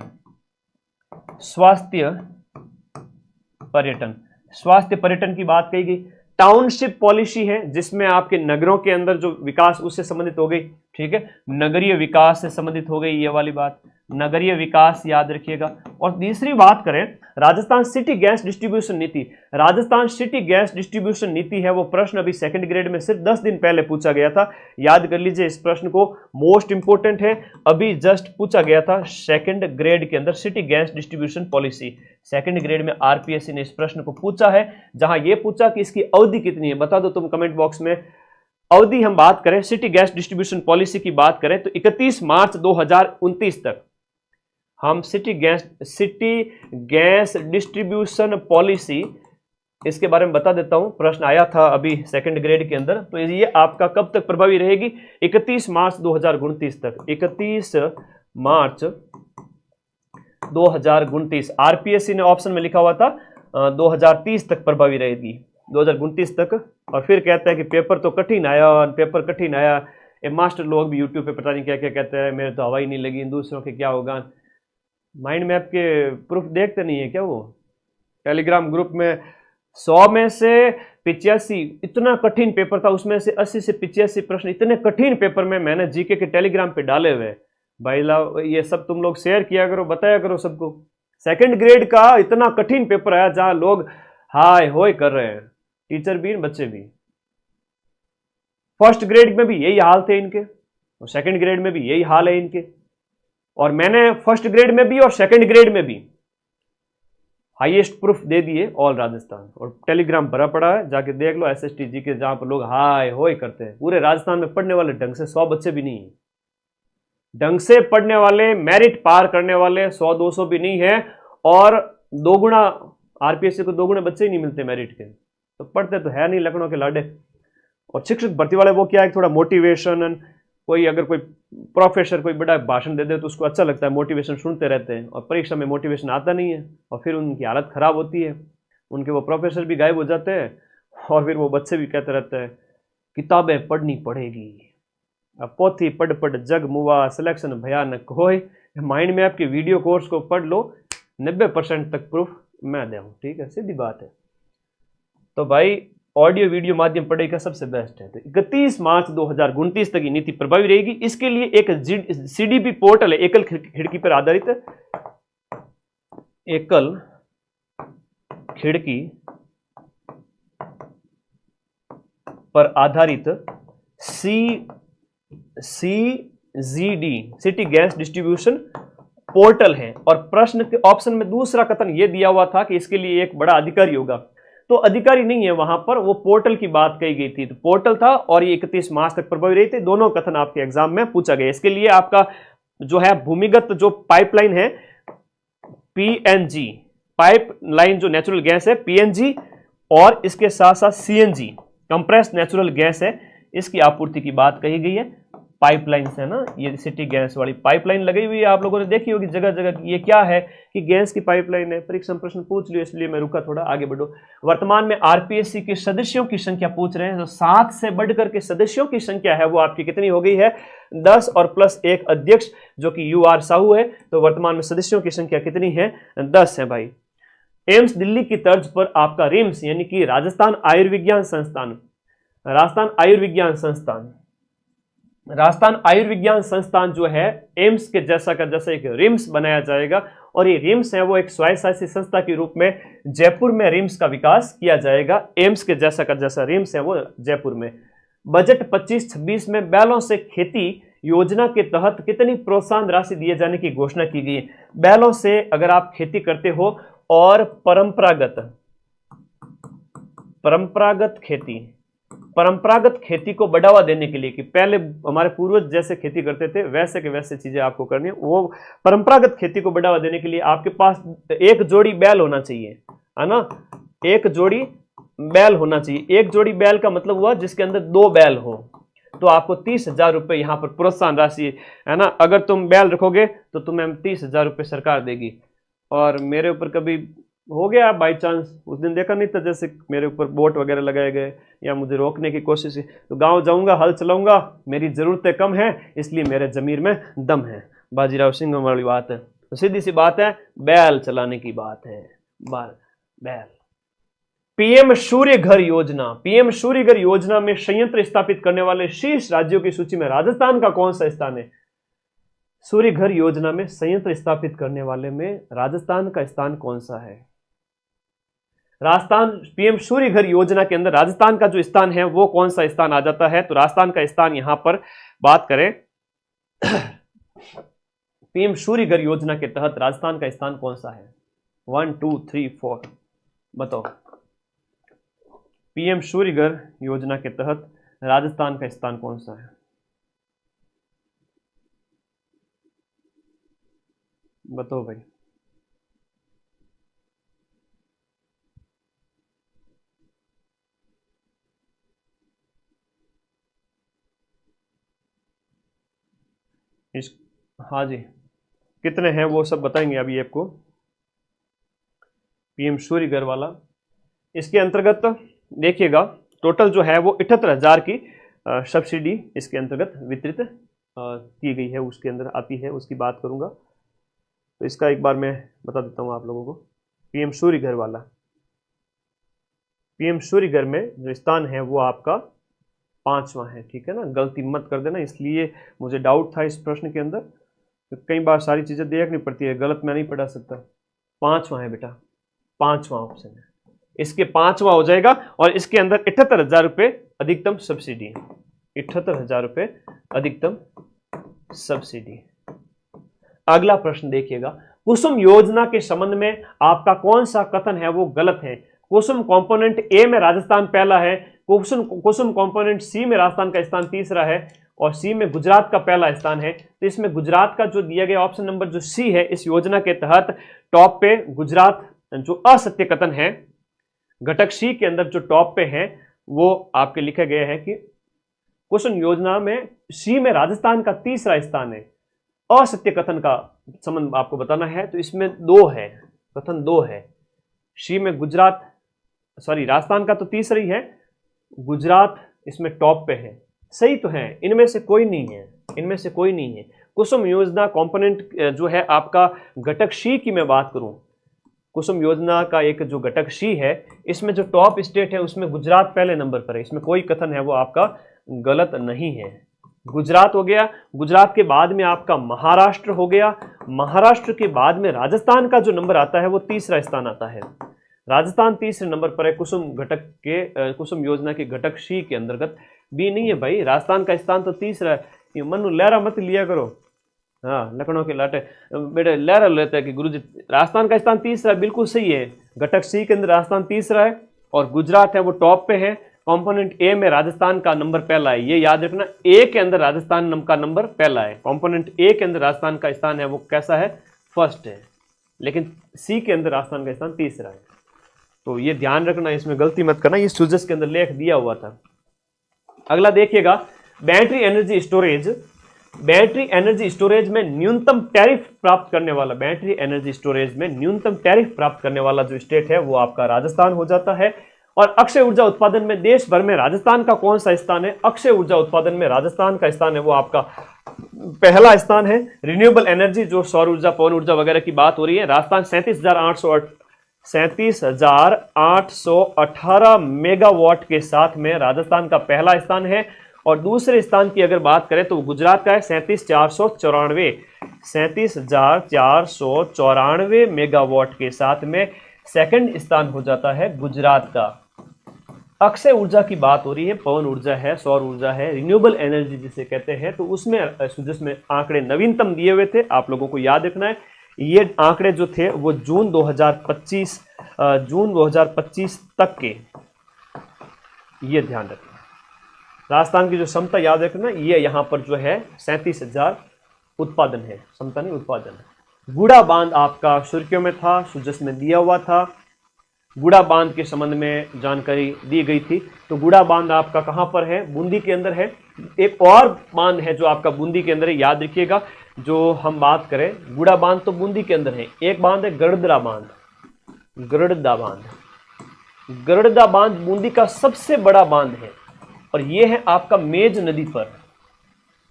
स्वास्थ्य पर्यटन की बात कही गई। टाउनशिप पॉलिसी है, जिसमें आपके नगरों के अंदर जो विकास, उससे संबंधित हो गई। ठीक है, नगरीय विकास से संबंधित हो गई ये वाली बात, नगरीय विकास याद रखिएगा। और तीसरी बात करें, राजस्थान सिटी गैस डिस्ट्रीब्यूशन नीति। राजस्थान सिटी गैस डिस्ट्रीब्यूशन नीति है वो प्रश्न अभी सेकंड ग्रेड में सिर्फ 10 दिन पहले पूछा गया था, याद कर लीजिए इस प्रश्न को, मोस्ट इंपोर्टेंट है, अभी जस्ट पूछा गया था सेकंड ग्रेड के अंदर, city gas distribution policy. Second grade में आरपीएससी ने इस प्रश्न को पूछा है, जहां यह पूछा कि इसकी अवधि कितनी है, बता दो तुम कमेंट बॉक्स में। अवधि हम बात करें सिटी गैस डिस्ट्रीब्यूशन पॉलिसी की बात करें तो 31 मार्च 2029 तक हम सिटी गैस डिस्ट्रीब्यूशन पॉलिसी, इसके बारे में बता देता हूं, प्रश्न आया था अभी सेकंड ग्रेड के अंदर। तो ये आपका कब तक प्रभावी रहेगी? 31 मार्च 2029 तक, 31 मार्च 2029। आरपीएससी ने ऑप्शन में लिखा हुआ था 2030 तक प्रभावी रहेगी, 2029 तक। और फिर कहता है कि पेपर तो कठिन आया, ये मास्टर लोग भी यूट्यूब पे पता नहीं क्या क्या कहते हैं, मेरे तो हवा ही नहीं लगी, दूसरों के क्या होगा। माइंड मैप के प्रूफ देखते नहीं है क्या? वो टेलीग्राम ग्रुप में 100 में से 85 इतना कठिन पेपर था, उसमें से 80 से 85 प्रश्न इतने कठिन पेपर में मैंने जीके के टेलीग्राम पे डाले हुए, भाई लाओ, ये सब तुम लोग शेयर किया करो, बताया करो सबको। सेकंड ग्रेड का इतना कठिन पेपर आया जहां लोग हाय होय कर रहे हैं, टीचर भी बच्चे भी। फर्स्ट ग्रेड में भी यही हाल थे इनके, और सेकंड ग्रेड में भी यही हाल है इनके। और मैंने फर्स्ट ग्रेड में भी और सेकंड ग्रेड में भी हाईएस्ट प्रूफ दे दिए ऑल राजस्थान, और टेलीग्राम भरा पड़ा है, जाके देख लो एसएसटी जी के, जहां पर लोग हाय होय करते हैं। पूरे राजस्थान में पढ़ने वाले ढंग से 100 बच्चे भी नहीं है, ढंग से पढ़ने वाले, मेरिट पार करने वाले 100-200 भी नहीं है। और दोगुना आरपीएससी को दोगुने बच्चे ही नहीं मिलते मेरिट के, तो पढ़ते तो है नहीं लखनऊ के लाडे। और शिक्षक भर्ती वाले वो क्या है, थोड़ा मोटिवेशन, कोई अगर कोई प्रोफेसर कोई बड़ा भाषण दे दे तो उसको अच्छा लगता है, मोटिवेशन सुनते रहते हैं, और परीक्षा में मोटिवेशन आता नहीं है, और फिर उनकी हालत खराब होती है। उनके वो प्रोफेसर भी गायब हो जाते हैं, और फिर वो बच्चे भी कहते रहते हैं किताबें पढ़नी पड़ेगी, अब पोथी पढ़ पढ़ जग मुआ, सिलेक्शन भयानक होए। माइंड में आपके वीडियो कोर्स को पढ़ लो, 90% तक प्रूफ मैं दूं, ठीक है, सीधी बात है। तो भाई ऑडियो वीडियो माध्यम पढ़ाई का सबसे बेस्ट है। तो 31 मार्च 2029 तक ये नीति प्रभावी रहेगी। इसके लिए एक सीडीपी पोर्टल है, एकल खिड़की पर आधारित, एकल खिड़की पर आधारित CGD city gas distribution portal है। और प्रश्न के ऑप्शन में दूसरा कथन यह दिया हुआ था कि इसके लिए एक बड़ा अधिकारी होगा, तो अधिकारी नहीं है वहां पर, वो पोर्टल की बात कही गई थी। तो पोर्टल था और ये 31 मार्च तक प्रभावी रही थी। दोनों कथन आपके एग्जाम में पूछा गया। इसके लिए आपका जो है भूमिगत जो पाइपलाइन है पीएनजी, पाइपलाइन जो नेचुरल गैस है पीएनजी, और इसके साथ साथ सीएनजी कंप्रेस्ड नेचुरल गैस है, इसकी आपूर्ति की बात कही गई है। पाइपलाइन है ना, ये सिटी गैस वाली पाइपलाइन लगी हुई है, आप लोगों ने देखी होगी जगह जगह। ये क्या है कि गैस की पाइपलाइन है। परीक्षा में प्रश्न पूछ लियो, इसलिए मैं रुका, थोड़ा आगे बढ़ो। वर्तमान में आरपीएससी के सदस्यों की संख्या पूछ रहे हैं, तो 7 से बढ़कर के सदस्यों की संख्या है वो आपकी कितनी हो गई है, 10, और प्लस एक अध्यक्ष जो कि यूआर साहू है। तो वर्तमान में सदस्यों की संख्या कितनी है, 10 है भाई। एम्स दिल्ली की तर्ज पर आपका रिम्स यानी कि राजस्थान आयुर्विज्ञान संस्थान, राजस्थान आयुर्विज्ञान संस्थान जो है एम्स के जैसा का जैसा एक रिम्स बनाया जाएगा। और ये रिम्स है वो एक स्वायत्तशासी संस्था के रूप में जयपुर में रिम्स का विकास किया जाएगा। एम्स के जैसा का जैसा रिम्स है वो जयपुर में। बजट 25-26 में बैलों से खेती योजना के तहत कितनी प्रोत्साहन राशि दिए जाने की घोषणा की गई है। बैलों से अगर आप खेती करते हो और परंपरागत खेती को बढ़ावा देने के लिए, कि पहले हमारे पूर्वज जैसे खेती करते थे वैसे के वैसे चीजें आपको करनी है, वो परंपरागत खेती को बढ़ावा देने के लिए आपके पास एक जोड़ी बैल होना चाहिए, है ना, एक जोड़ी बैल होना चाहिए। एक जोड़ी बैल का मतलब हुआ जिसके अंदर 2 बैल हो, तो आपको 30,000 रुपए यहां पर प्रोत्साहन राशि, है ना। अगर तुम बैल रखोगे तो तुम्हें 30,000 रुपए सरकार देगी। और मेरे ऊपर कभी हो गया बाई चांस, उस दिन देखा नहीं था, जैसे मेरे ऊपर बोट वगैरह लगाए गए या मुझे रोकने की कोशिश, तो गांव जाऊंगा, हल चलाऊंगा, मेरी जरूरतें कम हैं, इसलिए मेरे जमीर में दम है। बाजीराव सिंह वाली बात है। तो सीधी सी बात है, बैल चलाने की बात है, बैल। पीएम सूर्य घर योजना, पीएम सूर्य घर योजना में संयंत्र स्थापित करने वाले शीर्ष राज्यों की सूची में राजस्थान का कौन सा स्थान है। सूर्य घर योजना में संयंत्र स्थापित करने वाले में राजस्थान का स्थान कौन सा है। राजस्थान पीएम सूर्य घर योजना के अंदर राजस्थान का जो स्थान है वो कौन सा स्थान आ जाता है। तो राजस्थान का स्थान यहां पर बात करें पीएम सूर्य घर योजना के तहत राजस्थान का स्थान कौन सा है। 1 2 3 4 बताओ। पीएम सूर्य घर योजना के तहत राजस्थान का स्थान कौन सा है, बताओ भाई। हाँ जी, कितने हैं वो सब बताएंगे अभी आपको। पीएम सूर्य घर वाला, इसके अंतर्गत देखिएगा टोटल जो है वो 78,000 की सब्सिडी इसके अंतर्गत वितरित की गई है, उसके अंदर आती है, उसकी बात करूंगा। तो इसका एक बार मैं बता देता हूं आप लोगों को। पीएम सूर्य घर वाला, पीएम सूर्य घर में जो स्थान है वो आपका 5वां है, ठीक है ना, गलती मत कर देना, इसलिए मुझे डाउट था इस प्रश्न के अंदर। तो कई बार सारी चीजें देखनी पड़ती है, गलत मैं नहीं पढ़ा सकता। 5वां है बेटा, 5वां ऑप्शन है, इसके 5वां हो जाएगा। और इसके अंदर 78,000 रुपये अधिकतम सब्सिडी है, 78,000 रुपये अधिकतम सब्सिडी। अगला प्रश्न देखिएगा, कुसुम योजना के संबंध में आपका कौन सा कथन है वो गलत है। कुसुम कंपोनेंट ए में राजस्थान पहला है, कुसुम कंपोनेंट सी में राजस्थान का स्थान तीसरा है, और सी में गुजरात का पहला स्थान है। तो इसमें गुजरात का जो दिया गया ऑप्शन नंबर जो सी है, इस योजना के तहत टॉप पे गुजरात जो असत्य कथन है, घटक सी के अंदर जो टॉप पे है वो आपके लिखे गए हैं कि कुसुम योजना में सी में राजस्थान का तीसरा स्थान है। असत्य कथन का संबंध आपको बताना है, तो इसमें 2 है, कथन 2 है। सी में राजस्थान का तो तीसरा ही है, गुजरात इसमें टॉप पे है, सही तो है, इनमें से कोई नहीं है, इनमें से कोई नहीं है। कुसुम योजना कंपोनेंट जो है आपका घटक सी की मैं बात करूं, कुसुम योजना का एक जो घटक सी है, इसमें जो टॉप स्टेट है उसमें गुजरात पहले नंबर पर है, इसमें कोई कथन है वो आपका गलत नहीं है। गुजरात हो गया, गुजरात के बाद में आपका महाराष्ट्र हो गया, महाराष्ट्र के बाद में राजस्थान का जो नंबर आता है वो तीसरा स्थान आता है, राजस्थान तीसरे नंबर पर है कुसुम योजना के घटक सी के अंतर्गत। बी नहीं है भाई, राजस्थान का स्थान तो तीसरा है, ये मनु लहरा मत लिया करो, हाँ लखनऊ के लाटे बेटे लहरा लेते हैं कि गुरुजी राजस्थान का स्थान तीसरा, बिल्कुल सही है, घटक सी के अंदर राजस्थान तीसरा है और गुजरात है वो टॉप पे है। कंपोनेंट ए में राजस्थान का नंबर पहला है, ये याद रखना, ए के अंदर राजस्थान का नंबर पहला है, कंपोनेंट ए के अंदर राजस्थान का स्थान है वो कैसा है, फर्स्ट है, लेकिन सी के अंदर राजस्थान का स्थान तीसरा है। तो ये ध्यान रखना, इसमें गलती मत करना, ये सूजस के अंदर लेख दिया हुआ था। अगला देखिएगा, battery energy storage, battery energy storage में न्यूनतम टैरिफ प्राप्त करने वाला, बैटरी एनर्जी स्टोरेज में न्यूनतम टैरिफ प्राप्त करने वाला जो स्टेट है वो आपका राजस्थान हो जाता है। और अक्षय ऊर्जा उत्पादन में देश भर में राजस्थान का कौन सा स्थान है, अक्षय ऊर्जा उत्पादन में राजस्थान का स्थान है वो आपका पहला स्थान है। रिन्यूएबल एनर्जी जो सौर ऊर्जा पवन ऊर्जा वगैरह की बात हो रही है, राजस्थान 37,818 मेगावाट के साथ में राजस्थान का पहला स्थान है। और दूसरे स्थान की अगर बात करें तो गुजरात का है 37,494 मेगावाट के साथ में सेकंड स्थान हो जाता है गुजरात का। अक्षय ऊर्जा की बात हो रही है, पवन ऊर्जा है, सौर ऊर्जा है, रिन्यूएबल एनर्जी जिसे कहते हैं, तो उसमें जिसमें आंकड़े नवीनतम दिए हुए थे, आप लोगों को याद रखना है, ये आंकड़े जो थे वो जून 2025 तक के, ये ध्यान रखना। राजस्थान की जो क्षमता याद रखना, ये यहाँ पर जो है 37,000 उत्पादन है, क्षमता नहीं उत्पादन है। गुड़ा बांध आपका सुर्खियों में था, सुजस में दिया हुआ था, गुड़ा बांध के संबंध में जानकारी दी गई थी। तो गुड़ा बांध आपका कहाँ पर है, बूंदी के अंदर है। एक और बांध है जो आपका बूंदी के अंदर है, याद रखिएगा, जो हम बात करें गुड़ा बांध तो बूंदी के अंदर है, एक बांध है गड़दरा बांध, गड़दा बांध, गड़दा बांध बूंदी का सबसे बड़ा बांध है और ये है आपका मेज नदी पर,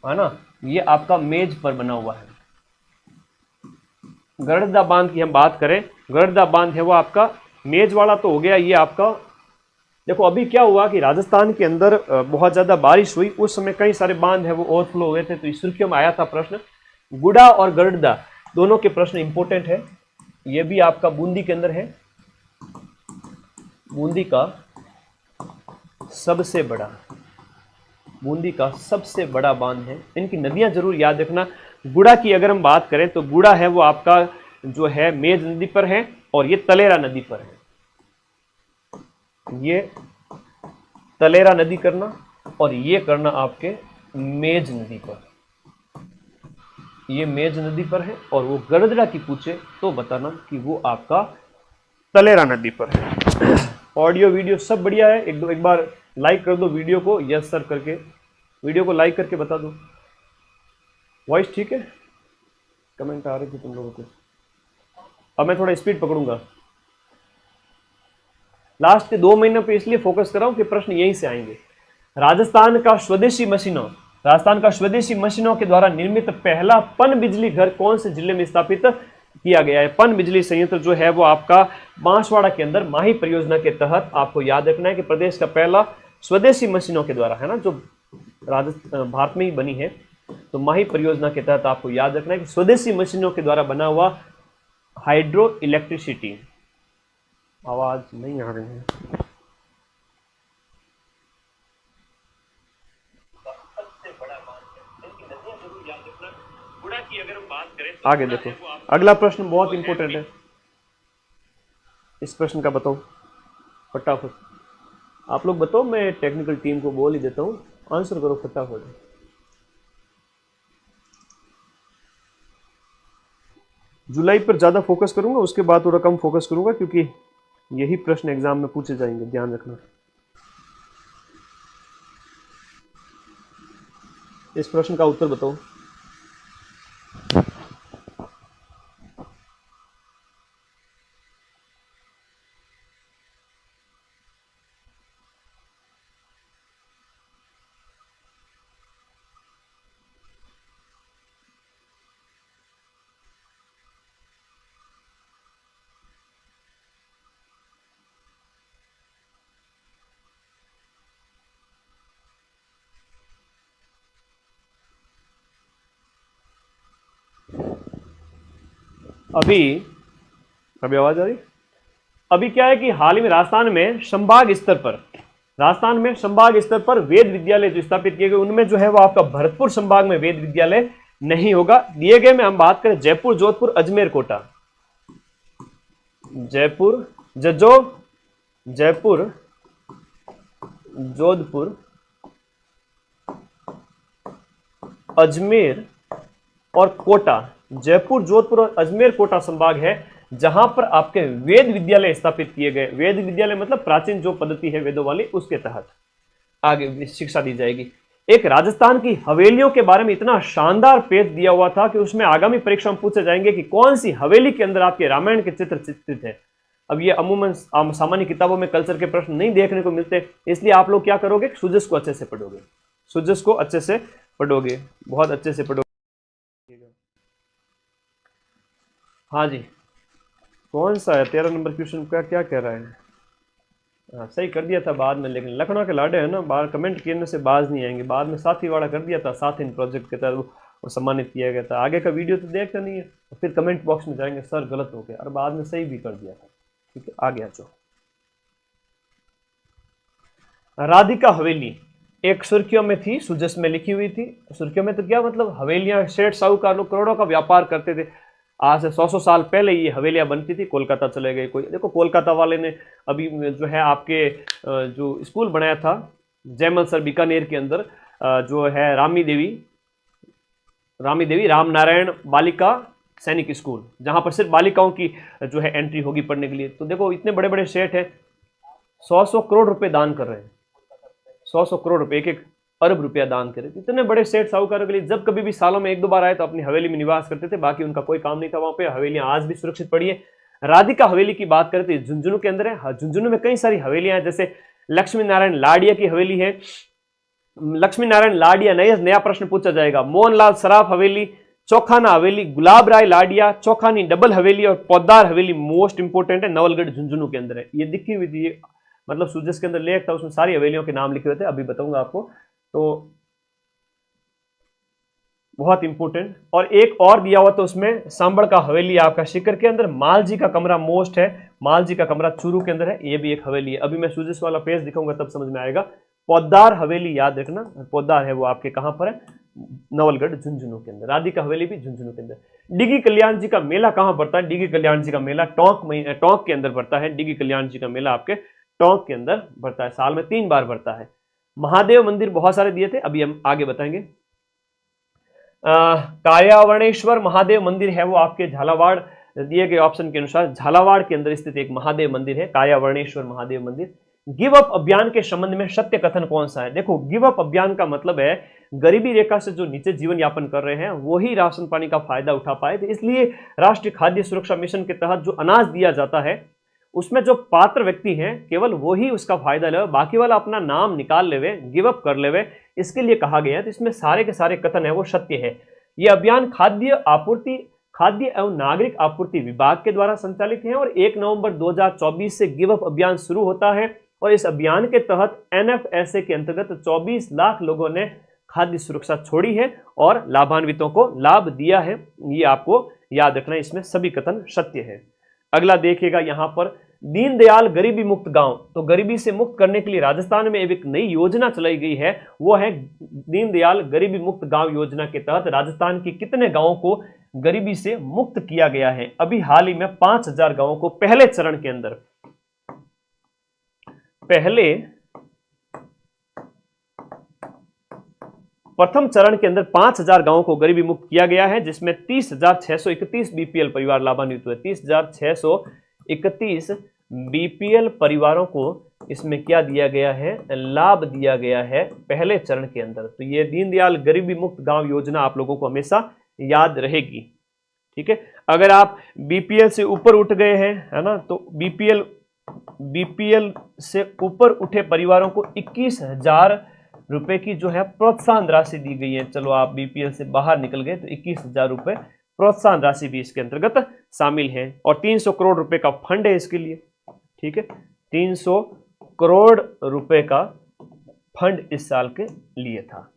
है ना, ये आपका मेज पर बना हुआ है। गड़दा बांध की हम बात करें, गड़दा बांध है वो आपका मेज वाला तो हो गया, ये आपका देखो अभी क्या हुआ कि राजस्थान के अंदर बहुत ज्यादा बारिश हुई, उस समय कई सारे बांध है वो ओवरफ्लो हुए थे, तो इस सुर्खियों में आया था प्रश्न। गुड़ा और गड़दा दोनों के प्रश्न इंपॉर्टेंट है। ये भी आपका बूंदी के अंदर है, बूंदी का सबसे बड़ा, बूंदी का सबसे बड़ा बांध है। इनकी नदियां जरूर याद रखना। गुड़ा की अगर हम बात करें तो गुड़ा है वो आपका जो है मेज नदी पर है और ये तलेरा नदी पर है, ये तलेरा नदी करना और ये करना आपके मेज नदी पर, ये मेज नदी पर है। और वो गड़दड़ा की पूछे तो बताना कि वो आपका तलेरा नदी पर है। ऑडियो वीडियो सब बढ़िया है, एक बार लाइक कर दो वीडियो को, यस सर करके वीडियो को लाइक करके बता दो। वॉइस ठीक है, कमेंट आ रहे थे तुम लोगों के। अब मैं थोड़ा स्पीड पकड़ूंगा, लास्ट के 2 महीने पे इसलिए फोकस कर रहा हूं कि प्रश्न यहीं से आएंगे। राजस्थान का स्वदेशी मशीनों, राजस्थान का स्वदेशी मशीनों के द्वारा निर्मित पहला पन बिजली घर कौन से जिले में स्थापित किया गया है। पन बिजली संयंत्र जो है वो आपका बांसवाड़ा के अंदर माही परियोजना के तहत, आपको याद रखना है कि प्रदेश का पहला स्वदेशी मशीनों के द्वारा, है ना, जो भारत में ही बनी है, तो माही परियोजना के तहत आपको याद रखना है कि स्वदेशी मशीनों के द्वारा बना हुआ हाइड्रो इलेक्ट्रिसिटी, आवाज नहीं आ रही है, अगर हम बात करें तो आगे देखो अगला प्रश्न बहुत इंपॉर्टेंट है। इस प्रश्न का बताओ फटाफट, आप लोग बताओ, मैं टेक्निकल टीम को बोल ही देता हूं, आंसर करो फटाफट। जुलाई पर ज्यादा फोकस करूंगा, उसके बाद थोड़ा कम फोकस करूंगा, क्योंकि यही प्रश्न एग्जाम में पूछे जाएंगे, ध्यान रखना। इस प्रश्न का उत्तर बताओ। अभी आवाज आ रही? अभी क्या है कि हाल ही में राजस्थान में संभाग स्तर पर वेद विद्यालय जो स्थापित किए गए, उनमें जो है वो आपका भरतपुर संभाग में वेद विद्यालय नहीं होगा। दिए गए में हम बात करें जयपुर, जोधपुर, अजमेर, कोटा, जयपुर, जयपुर, जोधपुर, अजमेर और कोटा। जयपुर, जोधपुर और अजमेर, कोटा संभाग है जहां पर आपके वेद विद्यालय स्थापित किए गए। वेद विद्यालय मतलब प्राचीन जो पद्धति है वेदों वाली, उसके तहत आगे शिक्षा दी जाएगी। एक राजस्थान की हवेलियों के बारे में इतना शानदार पेज दिया हुआ था कि उसमें आगामी परीक्षा में पूछे जाएंगे कि कौन सी हवेली के अंदर आपके रामायण के चित्र चित्रित है। अब ये अमूमन सामान्य किताबों में कल्चर के प्रश्न नहीं देखने को मिलते, इसलिए आप लोग क्या करोगे, सुजस को अच्छे से पढ़ोगे, सुजस को अच्छे से पढ़ोगे, बहुत अच्छे से पढ़ोगे। हाँ जी, कौन सा है 13 नंबर क्वेश्चन का, क्या कह रहा है? हाँ सही कर दिया था बाद में, लेकिन लखनऊ के लाडे है ना, बाहर कमेंट करने से बाज नहीं आएंगे। बाद में साथी वाला कर दिया था, साथ इन प्रोजेक्ट के तहत वो सम्मानित किया गया था। आगे का वीडियो तो देखता नहीं है, तो फिर कमेंट बॉक्स में जाएंगे सर गलत हो गया, और बाद में सही भी कर दिया था। ठीक है, आ गया जो राधिका हवेली एक सुर्खियों में थी, सुजस में लिखी हुई थी। सुर्खियों में तो क्या मतलब, हवेलियां सेठ साहूकार लोग करोड़ों का व्यापार करते थे। आज से 100 साल पहले ये हवेलियां बनती थी। कोलकाता चले गए कोई, देखो कोलकाता वाले ने अभी जो है आपके जो स्कूल बनाया था जयमल सर बीकानेर के अंदर, जो है रामी देवी राम नारायण बालिका सैनिक स्कूल, जहां पर सिर्फ बालिकाओं की जो है एंट्री होगी पढ़ने के लिए। तो देखो इतने बड़े बड़े सेठ हैं, 100 करोड़ रुपए दान कर रहे हैं, 100 करोड़ रुपए, एक अरब रुपया दान करे। इतने बड़े सेठ साहूकारों के लिए जब कभी भी सालों में 1-2 बार आए तो अपनी हवेली में निवास करते थे, बाकी उनका कोई काम नहीं था वहां पे। हवेलियां आज भी सुरक्षित पड़ी है। राधिका हवेली की बात करते हैं, झुंझुनू के अंदर है। झुंझुनू में कई सारी हवेलियां हैं, जैसे लक्ष्मी नारायण लाडिया की हवेली है। लक्ष्मी नारायण लाडिया नया प्रश्न पूछा जाएगा। मोहनलाल सराफ हवेली, चौखाना हवेली, गुलाब राय लाडिया, चौखानी डबल हवेली और पौदार हवेली मोस्ट इंपोर्टेंट है, नवलगढ़ झुंझुनू के अंदर है। ये दिखी हुई थी, मतलब सूजस के अंदर लेख था, उसमें सारी हवेलियों के नाम लिखे हुए थे, अभी बताऊंगा आपको। तो बहुत इंपोर्टेंट। और एक और दिया हुआ तो उसमें सांबड़ का हवेली आपका शिकर के अंदर। मालजी का कमरा मोस्ट है, मालजी का कमरा चूरू के अंदर है, ये भी एक हवेली है। अभी मैं सूजस वाला पेज दिखाऊंगा तब समझ में आएगा। पौदार हवेली याद रखना, पौदार है वो आपके कहां पर है, नवलगढ़ झुंझुनू के अंदर। राधिका हवेली भी झुंझुनू के अंदर। डिगी कल्याण जी का मेला कहां पड़ता है? डिगी कल्याण जी का मेला टोंक के अंदर पड़ता है। डिगी कल्याण जी का मेला आपके टोंक के अंदर पड़ता है, साल में 3 बार पड़ता है। महादेव मंदिर बहुत सारे दिए थे, अभी हम आगे बताएंगे। कायावर्णेश्वर महादेव मंदिर है वो आपके झालावाड़, दिए गए ऑप्शन के अनुसार झालावाड़ के अंदर स्थित एक महादेव मंदिर है, कायावर्णेश्वर महादेव मंदिर। गिव अप अभियान के संबंध में सत्य कथन कौन सा है? देखो, गिव अप अभियान का मतलब है गरीबी रेखा से जो नीचे जीवन यापन कर रहे हैं वही राशन पानी का फायदा उठा पाए, तो इसलिए राष्ट्रीय खाद्य सुरक्षा मिशन के तहत जो अनाज दिया जाता है उसमें जो पात्र व्यक्ति हैं केवल वही उसका फायदा ले, बाकी वाला अपना नाम निकाल लेवे, गिव अप कर लेवे, इसके लिए कहा गया है। तो इसमें सारे के सारे कथन है वो सत्य है। यह अभियान खाद्य एवं नागरिक आपूर्ति विभाग के द्वारा संचालित है और 1 नवंबर 2024 से गिव अप अभियान शुरू होता है। और इस अभियान के तहत NFSA के अंतर्गत 24 लाख लोगों ने खाद्य सुरक्षा छोड़ी है और लाभान्वितों को लाभ दिया है। ये आपको याद रखना, इसमें सभी कथन सत्य है। अगला देखिएगा यहां पर दीनदयाल गरीबी मुक्त गांव, तो गरीबी से मुक्त करने के लिए राजस्थान में एक नई योजना चलाई गई है, वो है दीनदयाल गरीबी मुक्त गांव योजना के तहत राजस्थान के कितने गांवों को गरीबी से मुक्त किया गया है। अभी हाल ही में 5000 गांवों को पहले चरण के अंदर, प्रथम चरण के अंदर 5000 गांवों को गरीबी मुक्त किया गया है, जिसमें 30,631 बीपीएल परिवार लाभान्वित हुए। 30,631 बीपीएल परिवारों को इसमें क्या दिया गया है, लाभ दिया गया है पहले चरण के अंदर। तो ये दीनदयाल गरीबी मुक्त गांव योजना आप लोगों को हमेशा याद रहेगी, ठीक है। अगर आप बीपीएल से ऊपर उठ गए हैं, है ना, तो बीपीएल से ऊपर उठे परिवारों को 21,000 रुपए की जो है प्रोत्साहन राशि दी गई है। चलो आप बीपीएल से बाहर निकल गए तो 21,000 रुपए प्रोत्साहन राशि भी इसके अंतर्गत शामिल है। और 300 करोड़ रुपए का फंड है इसके लिए, ठीक है। 300 करोड़ रुपए का फंड इस साल के लिए था।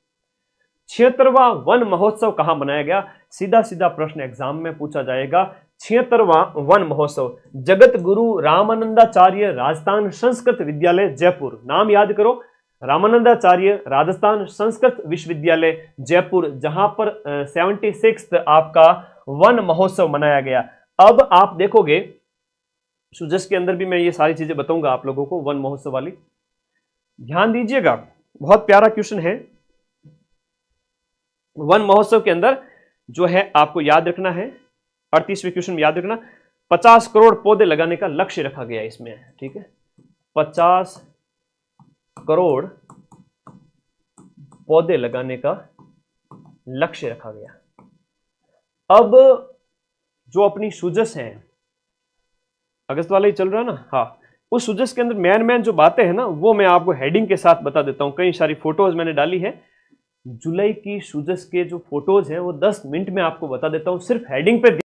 76वां वन महोत्सव कहां मनाया गया? सीधा सीधा प्रश्न एग्जाम में पूछा जाएगा। 76वां वन महोत्सव जगत गुरु रामानंदाचार्य राजस्थान संस्कृत विद्यालय जयपुर, नाम याद करो, रामानंदाचार्य राजस्थान संस्कृत विश्वविद्यालय जयपुर, जहां पर 76वां आपका वन महोत्सव मनाया गया। अब आप देखोगे सुजस के अंदर भी मैं ये सारी चीजें बताऊंगा आप लोगों को, वन महोत्सव वाली, ध्यान दीजिएगा, बहुत प्यारा क्वेश्चन है। वन महोत्सव के अंदर जो है आपको याद रखना है, 38वें क्वेश्चन में याद रखना, 50 करोड़ पौधे लगाने का लक्ष्य रखा गया इसमें, ठीक है। 50 करोड़ पौधे लगाने का लक्ष्य रखा गया। अब जो अपनी सुजस है, अगस्त वाला ही चल रहा है ना, हाँ, उस सुजस के अंदर मैन जो बातें हैं ना, वो मैं आपको हेडिंग के साथ बता देता हूं। कई सारी फोटोज मैंने डाली है, जुलाई की सुजस के जो फोटोज हैं वो 10 मिनट में आपको बता देता हूं, सिर्फ हेडिंग पे